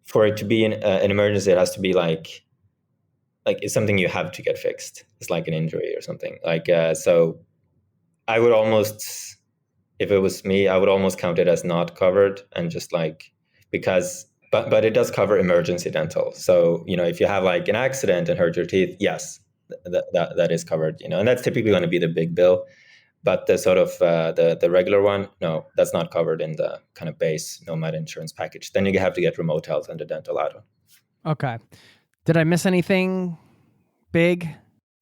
for it to be an emergency, it has to be like it's something you have to get fixed. It's like an injury or something. So I would almost, if it was me, I would almost count it as not covered, and just but it does cover emergency dental. So, if you have like an accident and hurt your teeth, yes, that is covered, and that's typically going to be the big bill. But the sort of the regular one, no, that's not covered in the kind of base Nomad insurance package. Then you have to get remote health and the dental add-on. Okay. Did I miss anything big in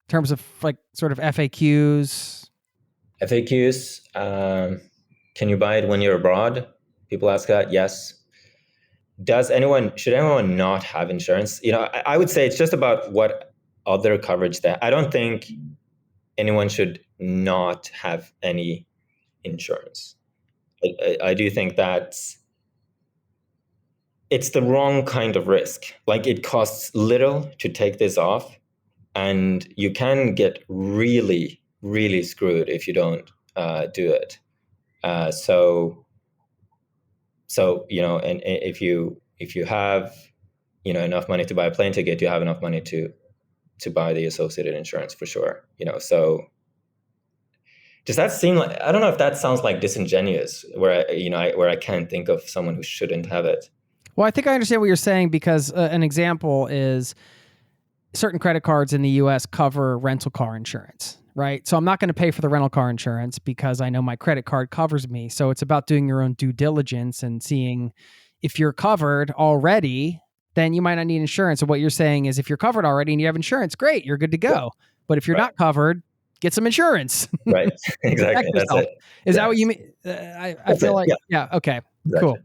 terms of like sort of FAQs? FAQs, can you buy it when you're abroad? People ask that. Yes. Should anyone not have insurance? I would say it's just about what other coverage I don't think anyone should not have any insurance. I do think that it's the wrong kind of risk. Like, it costs little to take this off, and you can get really, really screwed if you don't do it. So and if you have enough money to buy a plane ticket, you have enough money to buy the associated insurance for sure. So does that seem like, I don't know if that sounds like disingenuous, where I can't think of someone who shouldn't have it. Well, I think I understand what you're saying, because an example is certain credit cards in the US cover rental car insurance, right? So I'm not going to pay for the rental car insurance because I know my credit card covers me. So it's about doing your own due diligence and seeing if you're covered already, then you might not need insurance. So what you're saying is, if you're covered already and you have insurance, great, you're good to go. Yeah. But if you're not covered, get some insurance. Right. Exactly. That's it. Is that what you mean? I feel like, yeah. Okay, exactly. Cool.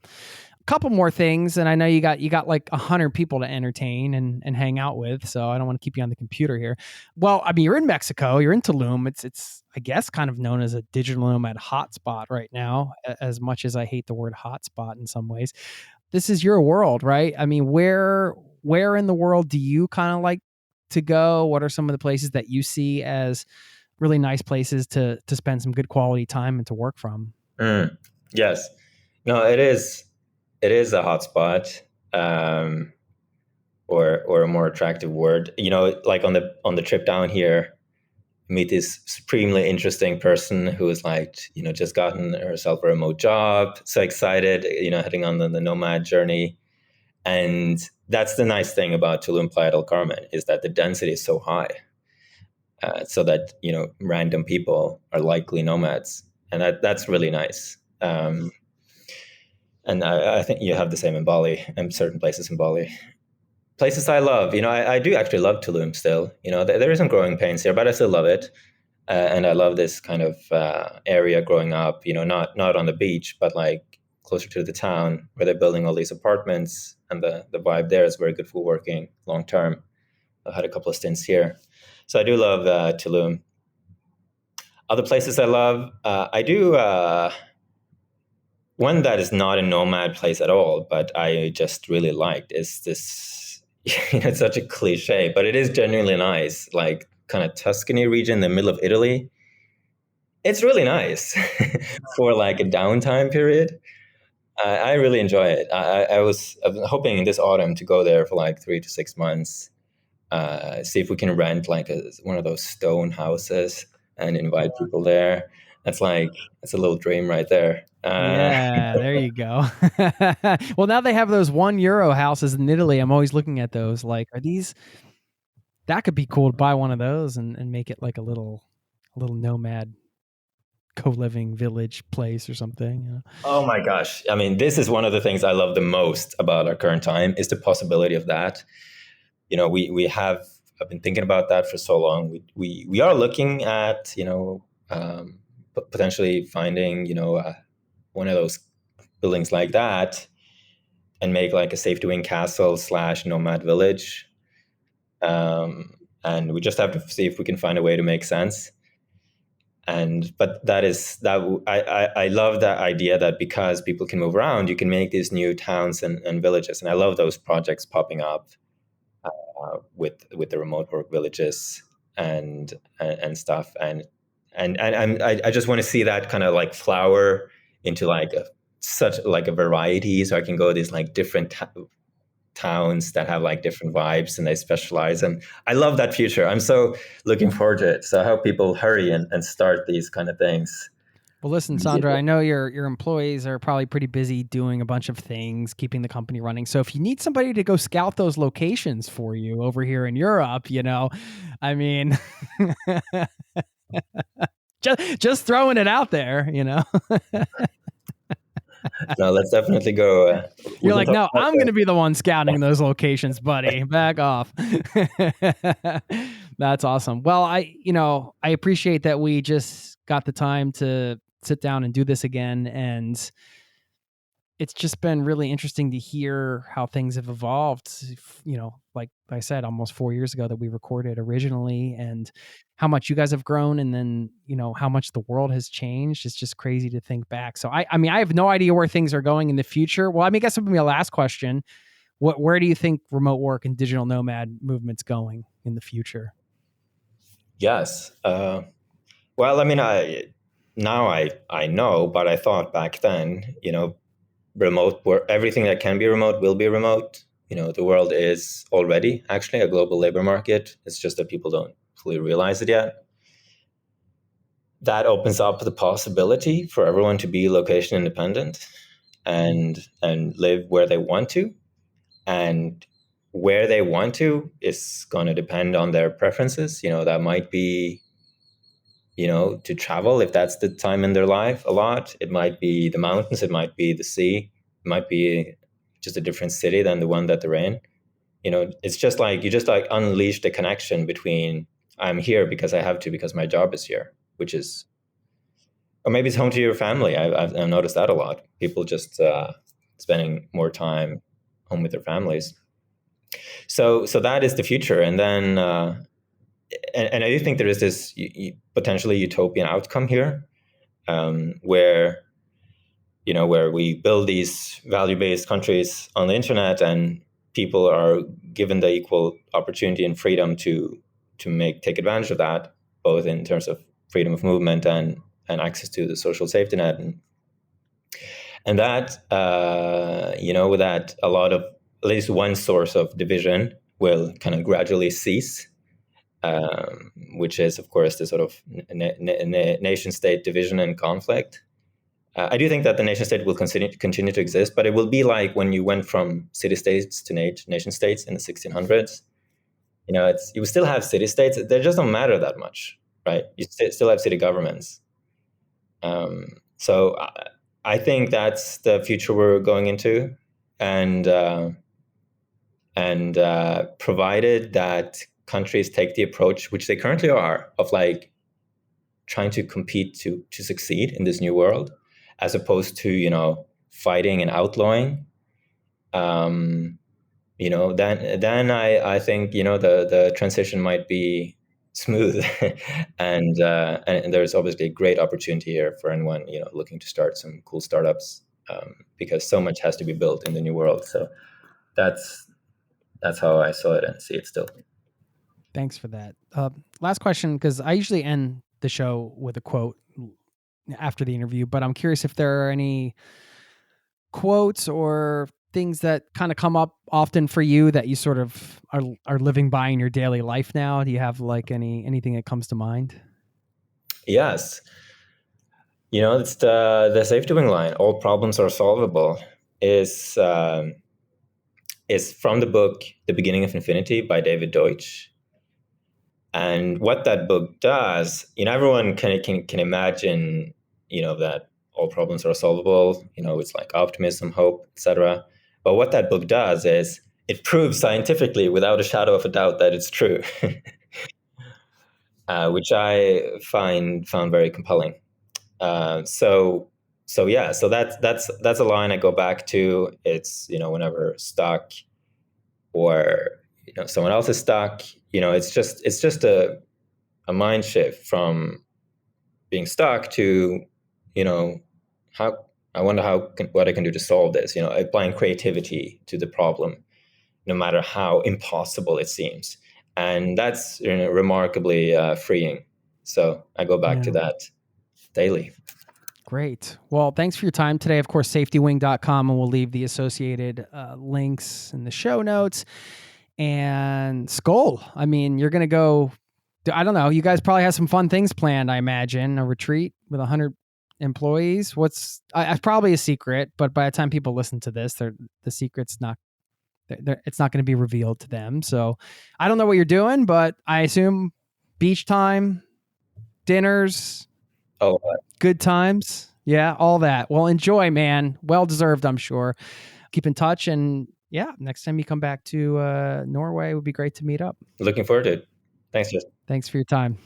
Couple more things, and I know you got like 100 people to entertain and hang out with, so I don't want to keep you on the computer here. Well, I mean, you're in Mexico, you're in Tulum. It's I guess kind of known as a digital nomad hotspot right now, as much as I hate the word hotspot in some ways. This is your world, right? I mean, where in the world do you kind of like to go? What are some of the places that you see as really nice places to spend some good quality time and to work from? Yes. No, it is a hotspot, or a more attractive word. Like on the trip down here, meet this supremely interesting person who is like, just gotten herself a remote job, so excited, heading on the nomad journey. And that's the nice thing about Tulum Playa del Carmen, is that the density is so high, so that random people are likely nomads, and that's really nice. And I think you have the same in Bali and certain places in Bali. Places I love, I do actually love Tulum still. There is some growing pains here, but I still love it. And I love this kind of area growing up, not on the beach, but like closer to the town, where they're building all these apartments, and the vibe there is very good for working long term. had a couple of stints here. So I do love Tulum. Other places I love, I do one that is not a nomad place at all, but I just really liked is this. It's such a cliche, but it is genuinely nice. Like kind of Tuscany region in the middle of Italy. It's really nice for like a downtime period. I really enjoy it. I've been hoping this autumn to go there for like 3 to 6 months. See if we can rent like one of those stone houses and invite people there. It's a little dream right there. Yeah, there you go. Well, now they have those €1 houses in Italy. I'm always looking at those. Like, are these? That could be cool to buy one of those and make it like a little nomad co-living village place or something. You know? Oh my gosh! I mean, this is one of the things I love the most about our current time is the possibility of that. You know, I've been thinking about that for so long. We are looking at potentially finding one of those buildings like that and make like a SafetyWing castle / nomad village. And we just have to see if we can find a way to make sense. But I love that idea that because people can move around, you can make these new towns and villages. And I love those projects popping up with the remote work villages and stuff. And I just want to see that kind of like flower into like such a variety, so I can go to these like different towns that have like different vibes and they specialize. And I love that future. I'm so looking forward to it. So I hope people hurry and start these kind of things. Well, listen, Sondre, I know your employees are probably pretty busy doing a bunch of things, keeping the company running. So if you need somebody to go scout those locations for you over here in Europe, I mean, just throwing it out there, No, let's definitely go. You're like, no, I'm going to be the one scouting those locations, buddy. Back off. That's awesome. Well, I appreciate that we just got the time to sit down and do this again. And it's just been really interesting to hear how things have evolved, like I said, almost 4 years ago that we recorded originally, and how much you guys have grown, and then, how much the world has changed. It's just crazy to think back. So I have no idea where things are going in the future. Well, I guess it would be my last question. Where do you think remote work and digital nomad movement's going in the future? Yes. Well, I mean, I know, but I thought back then, remote work, everything that can be remote will be remote. The world is already actually a global labor market. It's just that people don't fully realize it yet. That opens up the possibility for everyone to be location independent and live where they want to. And where they want to is going to depend on their preferences. That might be, to travel if that's the time in their life a lot. It might be the mountains. It might be the sea. It might be just a different city than the one that they're in. It's just like you just like unleash the connection between I'm here because I have to, because my job is here, which is, or maybe it's home to your family. I've noticed that a lot. People just spending more time home with their families. So that is the future. And then, and I do think there is this potentially utopian outcome here, where we build these value-based countries on the internet, and people are given the equal opportunity and freedom to take advantage of that, both in terms of freedom of movement and access to the social safety net. And that, with that, a lot of, at least one source of division will kind of gradually cease, which is, of course, the sort of nation-state division and conflict. I do think that the nation-state will continue to exist, but it will be like when you went from city-states to nation-states in the 1600s. You still have city-states. They just don't matter that much, right? You still have city governments. So I think that's the future we're going into. And provided that countries take the approach, which they currently are, of like trying to compete to succeed in this new world, as opposed to, fighting and outlawing, then I think, the transition might be smooth, and there's obviously a great opportunity here for anyone, looking to start some cool startups, because so much has to be built in the new world. So that's how I saw it and see it still. Thanks for that. Last question, because I usually end the show with a quote after the interview, but I'm curious if there are any quotes or things that kind of come up often for you that you sort of are living by in your daily life now. Do you have like anything that comes to mind? Yes. It's the SafetyWing line, all problems are solvable, is from the book The Beginning of Infinity by David Deutsch. And what that book does, everyone can imagine, that all problems are solvable. It's like optimism, hope, etc. But what that book does is it proves scientifically, without a shadow of a doubt, that it's true, which I found very compelling. So that's a line I go back to. It's, whenever stuck, or someone else is stuck, it's just a mind shift from being stuck to, how I wonder what I can do to solve this. Applying creativity to the problem, no matter how impossible it seems, and that's remarkably freeing. So I go back to that daily. Great. Well, thanks for your time today. Of course, SafetyWing.com, and we'll leave the associated links in the show notes. And Skol, I mean, you're going to go, I don't know, you guys probably have some fun things planned, I imagine, a retreat with 100 employees. It's probably a secret, but by the time people listen to this, the secret's not, it's not going to be revealed to them. So I don't know what you're doing, but I assume beach time, dinners, good times. Yeah, all that. Well, enjoy, man. Well-deserved, I'm sure. Keep in touch, and yeah, next time you come back to Norway, it would be great to meet up. Looking forward to it. Thanks, Justin. Thanks for your time.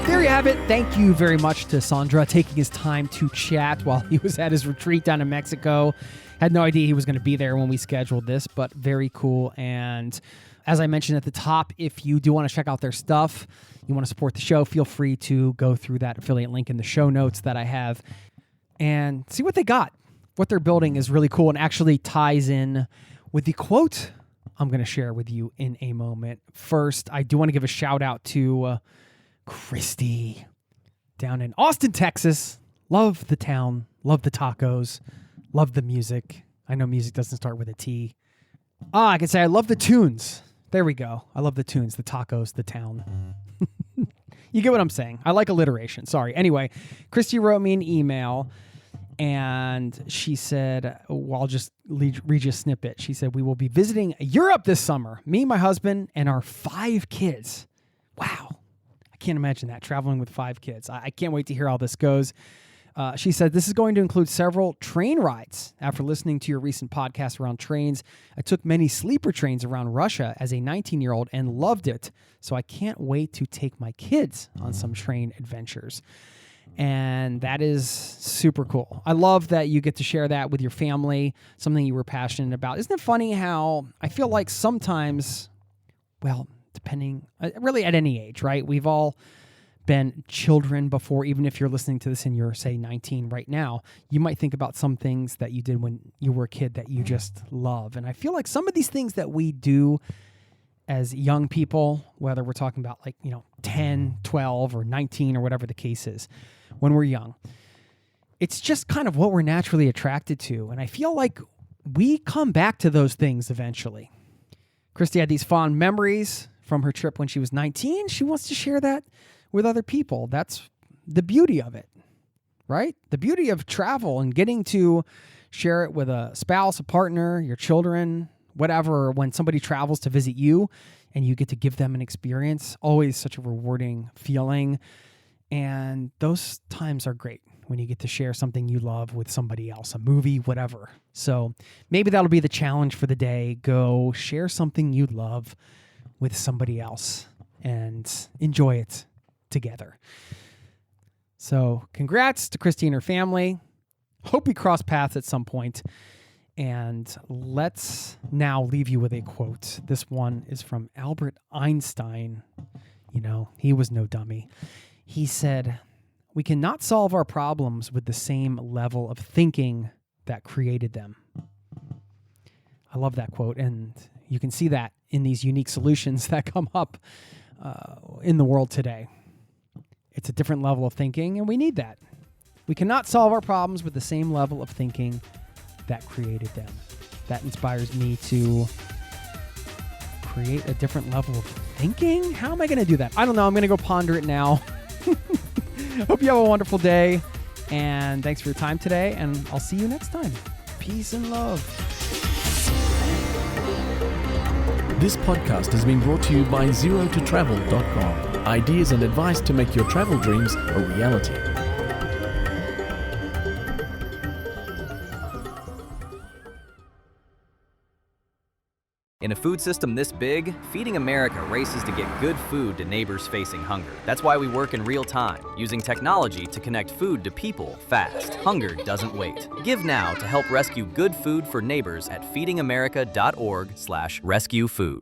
There you have it. Thank you very much to Sondre taking his time to chat while he was at his retreat down in Mexico. Had no idea he was going to be there when we scheduled this, but very cool. And as I mentioned at the top, if you do want to check out their stuff, you want to support the show, feel free to go through that affiliate link in the show notes that I have and see what they got. What they're building is really cool and actually ties in with the quote I'm going to share with you in a moment. First, I do want to give a shout out to Christy down in Austin, Texas. Love the town, love the tacos, love the music. I know music doesn't start with a T. I can say I love the tunes. There we go. I love the tunes, the tacos, the town. You get what I'm saying. I like alliteration. Sorry. Anyway, Christy wrote me an email and she said, well, I'll just read you a snippet. She said, we will be visiting Europe this summer. Me, my husband, and our 5 kids. Wow. I can't imagine that, traveling with 5 kids. I can't wait to hear how this goes. She said, this is going to include several train rides. After listening to your recent podcast around trains, I took many sleeper trains around Russia as a 19-year-old and loved it. So I can't wait to take my kids on some train adventures. And that is super cool. I love that you get to share that with your family, something you were passionate about. Isn't it funny how I feel like sometimes, well, depending, really at any age, right? We've all been children before. Even if you're listening to this and you're, say, 19 right now, you might think about some things that you did when you were a kid that you just love. And I feel like some of these things that we do as young people, whether we're talking about 10, 12, or 19 or whatever the case is, when we're young, it's just kind of what we're naturally attracted to. And I feel like we come back to those things eventually. Christy had these fond memories from her trip when she was 19. She wants to share that with other people. That's the beauty of it, right? The beauty of travel and getting to share it with a spouse, a partner, your children, whatever. When somebody travels to visit you and you get to give them an experience, always such a rewarding feeling. And those times are great when you get to share something you love with somebody else, a movie, whatever. So maybe that'll be the challenge for the day. Go share something you love with somebody else and enjoy it together. So congrats to Christy and her family. Hope we cross paths at some point. And let's now leave you with a quote. This one is from Albert Einstein. You know, he was no dummy. He said, "We cannot solve our problems with the same level of thinking that created them." I love that quote. And you can see that in these unique solutions that come up in the world today. It's a different level of thinking, and we need that. We cannot solve our problems with the same level of thinking that created them. That inspires me to create a different level of thinking. How am I going to do that? I don't know. I'm going to go ponder it now. Hope you have a wonderful day, and thanks for your time today, and I'll see you next time. Peace and love. This podcast has been brought to you by ZeroToTravel.com. Ideas and advice to make your travel dreams a reality. In a food system this big, Feeding America races to get good food to neighbors facing hunger. That's why we work in real time, using technology to connect food to people fast. Hunger doesn't wait. Give now to help rescue good food for neighbors at feedingamerica.org/rescuefood.